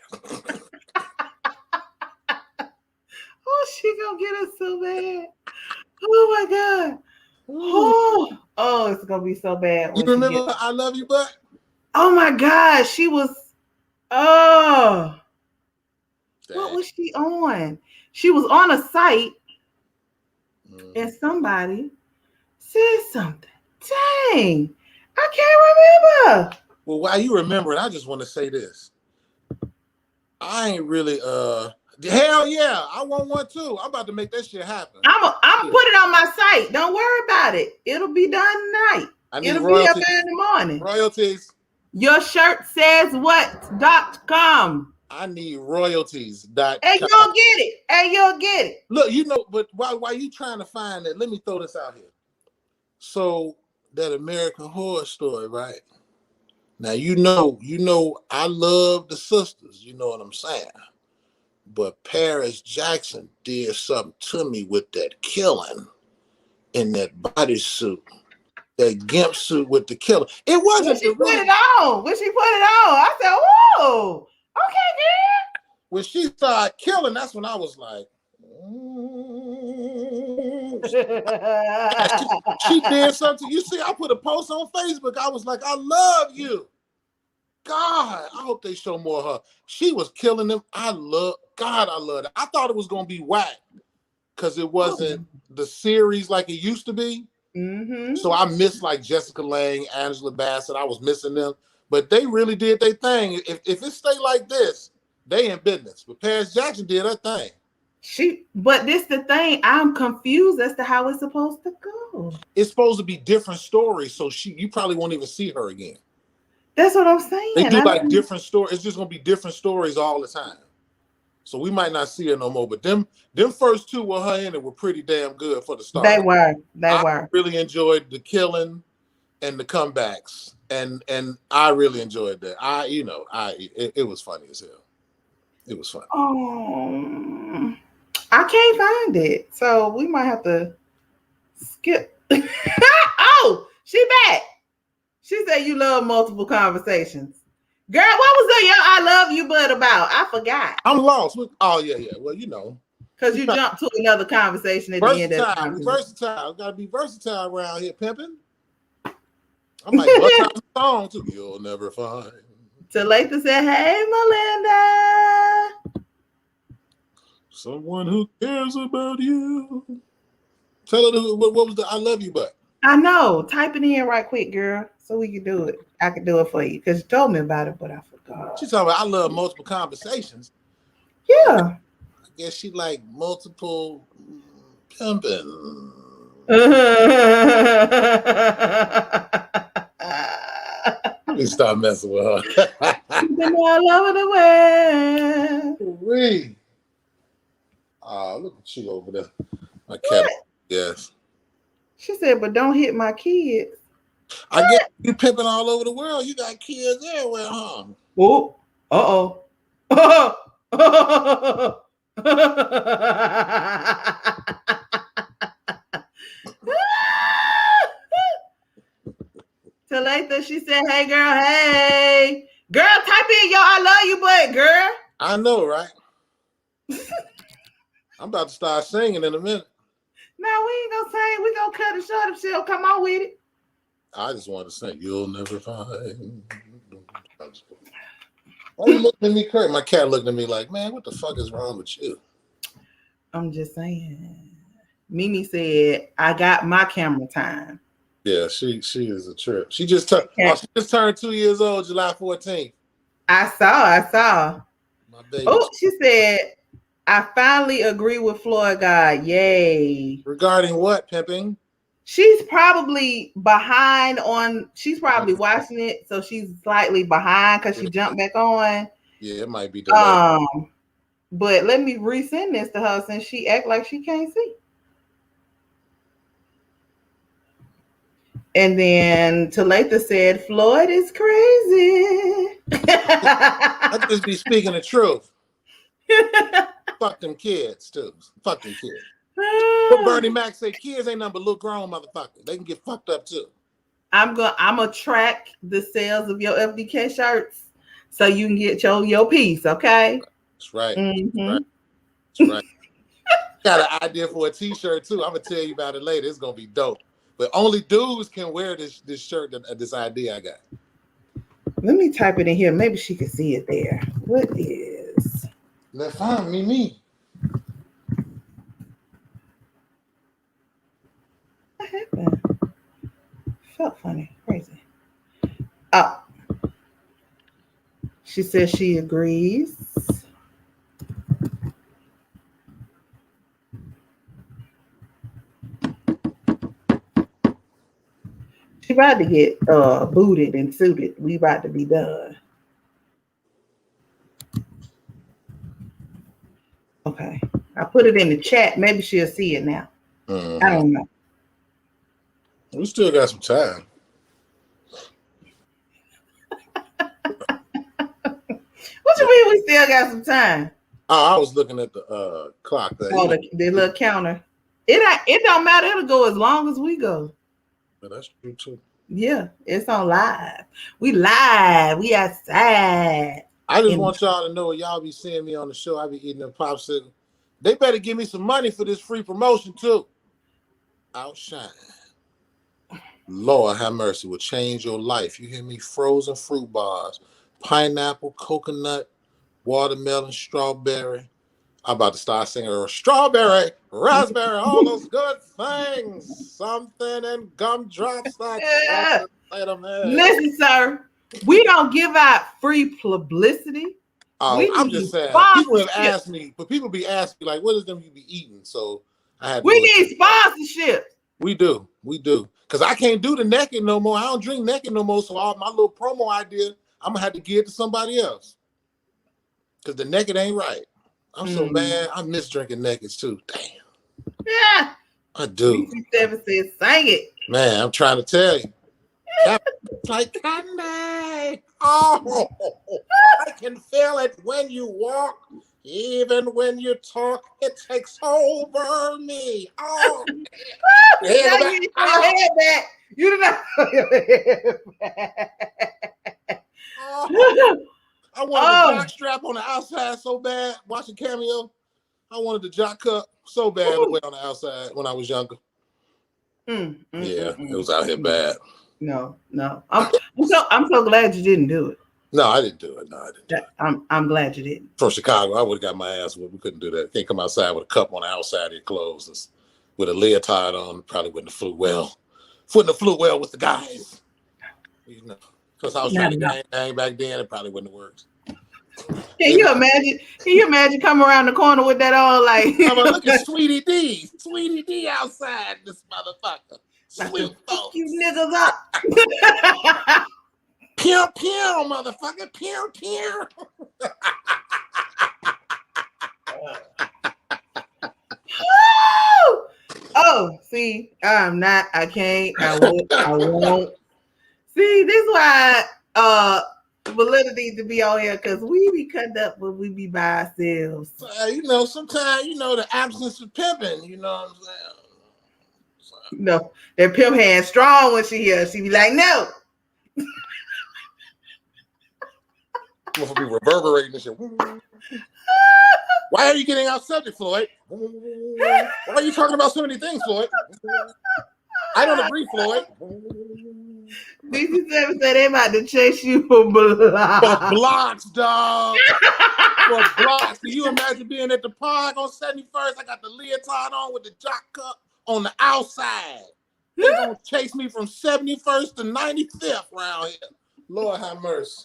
Oh, she gonna get us so bad. Oh my God. Oh, it's gonna be so bad. You remember I love you, but? Oh my God, she was. Oh, dang. What was she on? She was on a site, and somebody said something. Dang, I can't remember. Well, while you remember it, I just want to say this. I ain't really hell yeah, I want one too. I'm about to make that shit happen. I'm put it on my site. Don't worry about it. It'll be done tonight. It'll royalties. Be up there in the morning. Royalties. Your shirt says what.com. I need royalties.com. And you'll get it. Look, you know, but while you trying to find it, let me throw this out here. So that American Horror Story, right? Now you know, I love the sisters, you know what I'm saying? But Paris Jackson did something to me with that killing in that bodysuit. That gimp suit with the killer. It wasn't. When she put it on. I said, "Whoa, okay, girl." When she started killing, that's when I was like, she did something. You see, I put a post on Facebook. I was like, I love you. God, I hope they show more of her. She was killing them. I love it. I thought it was gonna be whack because it wasn't the series like it used to be. Mm-hmm. So I missed like Jessica Lange, Angela Bassett. I was missing them, but they really did their thing. If it stay like this, they in business. But Paris Jackson did her thing. But this the thing. I'm confused as to how it's supposed to go. It's supposed to be different stories, so you probably won't even see her again. That's what I'm saying. They do like different stories. It's just gonna be different stories all the time. So we might not see her no more. But them first two with her in it were pretty damn good for the start. They were. I really enjoyed the killing and the comebacks, and I really enjoyed that. It was funny as hell. It was funny. Oh, I can't find it, so we might have to skip. Oh, she back. She said you love multiple conversations. Girl, what was your I love you but about? I forgot. I'm lost. Oh, yeah. Well, you know. Because you jumped to another conversation at the end of the Versatile. Gotta be versatile around here, pimping. I'm like, what's out the song too? You'll never find. Talitha said, hey, Melinda. Someone who cares about you. Tell her what was the I love you but. I know. Type it in right quick, girl, so we can do it. I can do it for you because you told me about it, but I forgot. She's talking about I love multiple conversations. Yeah. I guess she like multiple pimping. Let me stop messing with her. Been all over the world. Oh, look at you over there. My cat. Yes. She said, but don't hit my kids. I guess you pimping all over the world. You got kids everywhere, huh? Oh, uh-oh. Talitha, she said, hey, girl, hey. Girl, type in, yo, I love you, but girl. I know, right? I'm about to start singing in a minute. No, we ain't gonna sing. We gonna cut it short if she'll come on with it. I just wanted to sing, you'll never find. Why you looking at me crazy? My cat looking at me like, man, what the fuck is wrong with you? I'm just saying. Mimi said, I got my camera time. Yeah, she is a trip. She just turned 2 years old, July 14th. I saw. My baby. Oh, she said, I finally agree with FloydGod. Yay. Regarding what, pimping? She's probably behind on, she's probably watching it, so she's slightly behind because she jumped back on. Yeah, it might be delayed. But let me resend this to her since she act like she can't see. And then Talitha said, Floyd is crazy. I just be speaking the truth. Fuck them kids, too. Fuck them kids. What Bernie Mac say, kids ain't nothing but little grown motherfuckers. They can get fucked up, too. I'm gonna track the sales of your FDK shirts so you can get your piece, okay? That's right. Mm-hmm. That's right. Got an idea for a t-shirt, too. I'm going to tell you about it later. It's going to be dope. But only dudes can wear this shirt, this idea I got. Let me type it in here. Maybe she can see it there. What is? Let's find me. What happened? Felt funny. Crazy. Oh. She says she agrees. She about to get booted and suited. We about to be done. Okay. I put it in the chat. Maybe she'll see it now. Mm-hmm. I don't know. We still got some time. What you mean we still got some time? Oh, I was looking at the clock. The little counter. It don't matter. It'll go as long as we go. But that's true too. Yeah, it's on live. We live. We outside. I just want y'all to know, y'all be seeing me on the show. I be eating them popsicles. They better give me some money for this free promotion too. Outshine. Lord have mercy, will change your life. You hear me? Frozen fruit bars, pineapple, coconut, watermelon, strawberry. I'm about to start singing strawberry, raspberry, all those good things. Something in gumdrops like Listen, sir, we don't give out free publicity. I'm just saying. People have asked me, but people be asking me, like, what is them you be eating? So I had. We need sponsorship. We do. Because I can't do the naked no more. I don't drink naked no more. So all my little promo idea, I'm gonna have to give it to somebody else. Because the naked ain't right. I'm so bad. I miss drinking nakeds too. Damn. Yeah. I do. 7 says, sing it. Man, I'm trying to tell you. It's like candy. Oh, I can feel it when you walk, even when you talk. It takes over me. Oh, you did not head back. You did not throw your head back. I wanted the jock strap on the outside so bad. Watching Cameo, I wanted the jock cup so bad to wear on the outside when I was younger. It was out here bad. No. I'm so glad you didn't do it. No, I didn't do it. I'm glad you didn't. From Chicago, I would have got my ass whooped. We couldn't do that. Can't come outside with a cup on the outside of your clothes with a leotard on. Probably wouldn't have flew well. Wouldn't have flew well with the guys. You know, because I was trying to gang back then. It probably wouldn't have worked. Can you imagine coming around the corner with that on like? I'm like, look at Sweetie D outside this motherfucker. Sweet folks. You niggas up. Pew, pew, motherfucker. Pew, pew. Oh, see, I'm not. I can't. I won't. See, this is why Melinda needs to be on here because we be cutting up when we be by ourselves. Sometimes, the absence of pimping, you know what I'm saying? No, that pimp hand strong when she here. She be like, no. Must be reverberating and shit. Why are you getting off subject, Floyd? Why are you talking about so many things, Floyd? I don't agree, Floyd. DC7 said they about to chase you for blocks. For blocks, dog. For blocks. Can you imagine being at the park on 71st? I got the leotard on with the jock cup on the outside. They're going to chase me from 71st to 95th around here. Lord have mercy.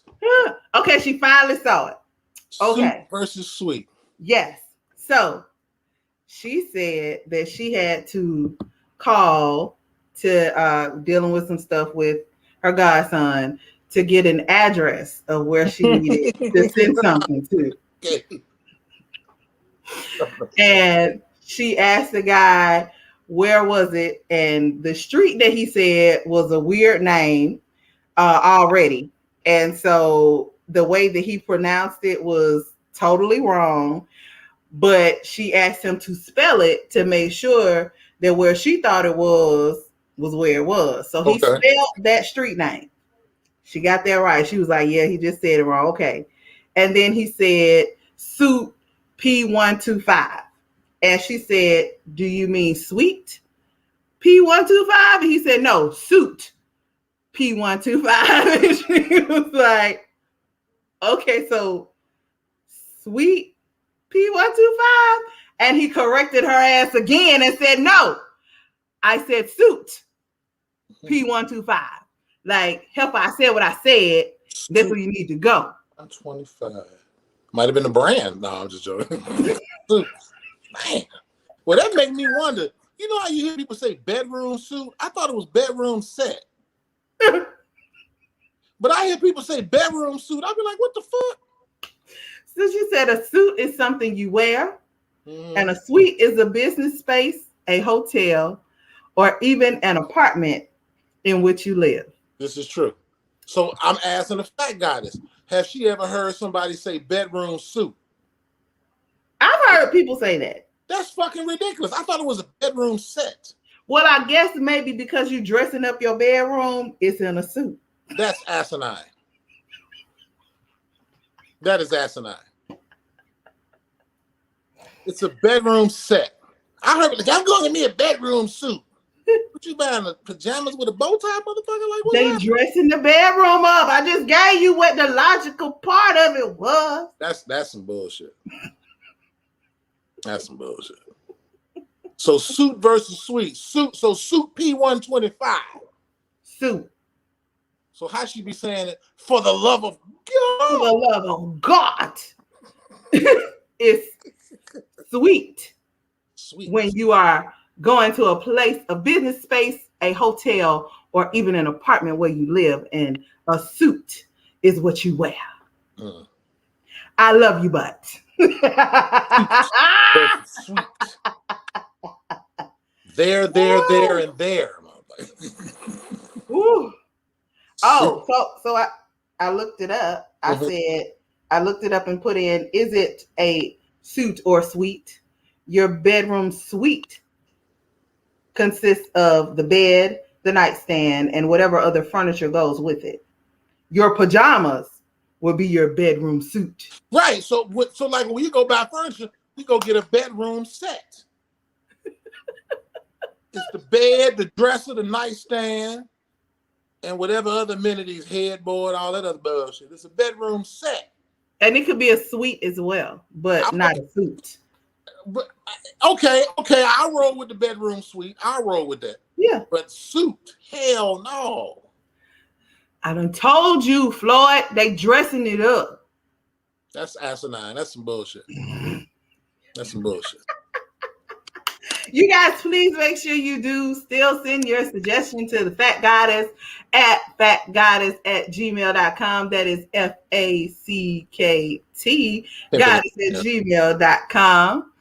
Okay, she finally saw it. Okay. Suit versus sweet. Yes. So she said that she had to call to dealing with some stuff with her godson to get an address of where she needed to send something to. Okay. And she asked the guy, where was it? And the street that he said was a weird name already. And so the way that he pronounced it was totally wrong. But she asked him to spell it to make sure that where she thought it was where it was. So he spelled that street name. She got that right. She was like, yeah, he just said it wrong. Okay. And then he said, suit P125. And she said, do you mean sweet P125? And he said, no, suit P125. And she was like, okay, so sweet P125. And he corrected her ass again and said, no, I said suit P125. Like, help, I said what I said. That's where you need to go. I'm 25. Might have been a brand. No, I'm just joking. Man. Well, that make me wonder. You know how you hear people say bedroom suit? I thought it was bedroom set. But I hear people say bedroom suit. I'll be like, what the fuck? So she said a suit is something you wear, and a suite is a business space, a hotel, or even an apartment in which you live. This is true. So I'm asking the FACKTgoddess, has she ever heard somebody say bedroom suit? I've heard people say that. That's fucking ridiculous. I thought it was a bedroom set. Well, I guess maybe because you're dressing up your bedroom, it's in a suit. That's asinine. That is asinine. It's a bedroom set. I heard, like, I'm going to get me a bedroom suit. What you buying, the pajamas with a bow tie, motherfucker? Like, what? They dressing the bedroom up. I just gave you what the logical part of it was. That's some bullshit. That's some bullshit. So suit versus sweet. Suit. So suit P125. Suit. So how she be saying it? For the love of God. For the love of God. It's sweet. Sweet. When you are going to a place, a business space, a hotel, or even an apartment where you live, and a suit is what you wear. I love you, but sweet. There, and there. Ooh. Oh, so I looked it up. I said, I looked it up and put in, is it a suit or suite? Your bedroom suite consists of the bed, the nightstand, and whatever other furniture goes with it. Your pajamas will be your bedroom suit. Right. So like when you go buy furniture, you go get a bedroom set. It's the bed, the dresser, the nightstand, and whatever other amenities, headboard, all that other bullshit. It's a bedroom set. And it could be a suite as well, but not a suit. But okay, I'll roll with the bedroom suite. I'll roll with that. Yeah. But suit, hell no. I done told you, Floyd, they dressing it up. That's asinine. That's some bullshit. That's some bullshit. You guys, please make sure you do still send your suggestion to the FACKTgoddess at FACKTgoddess@gmail.com. That is F-A-C-K-T goddess@gmail.com.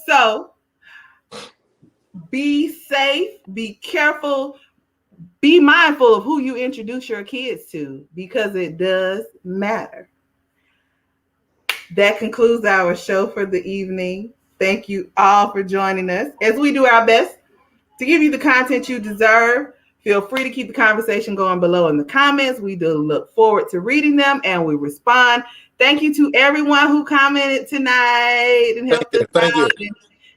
So be safe, be careful, Be mindful of who you introduce your kids to because it does matter. That concludes our show for the evening. Thank you all for joining us as we do our best to give you the content you deserve. Feel free to keep the conversation going below in the comments. We do look forward to reading them and we respond. Thank you to everyone who commented tonight and helped us out.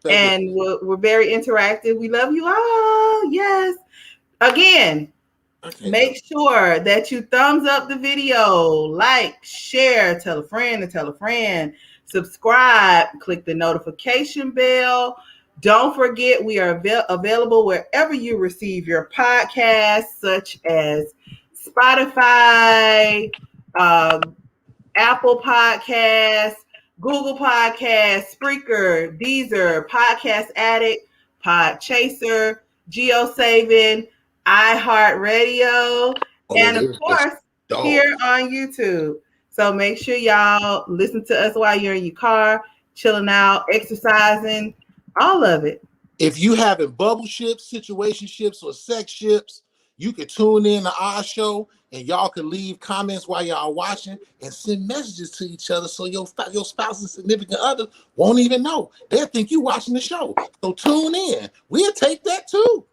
And we're very interactive. We love you all. Yes. Again, make sure that you thumbs up the video, like, share, tell a friend and tell a friend, subscribe, click the notification bell. Don't forget, we are available wherever you receive your podcasts, such as Spotify, Apple Podcasts, Google Podcasts, Spreaker, Deezer, Podcast Addict, Podchaser, GeoSaving, iHeartRadio, and of course, here on YouTube. So make sure y'all listen to us while you're in your car, chilling out, exercising, all of it. If you having bubble ships, situationships, or sex ships, you can tune in to our show and y'all can leave comments while y'all watching and send messages to each other so your spouse and significant other won't even know. They'll think you watching the show. So tune in. We'll take that too.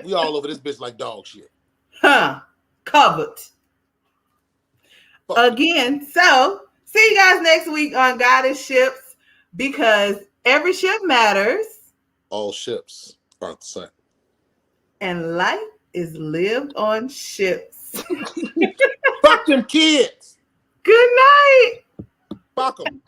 We all over this bitch like dog shit. Covered. Again, so see you guys next week on GoddeSShips because every ship matters. All ships are the same. And life is lived on ships. Fuck them kids. Good night. Fuck them.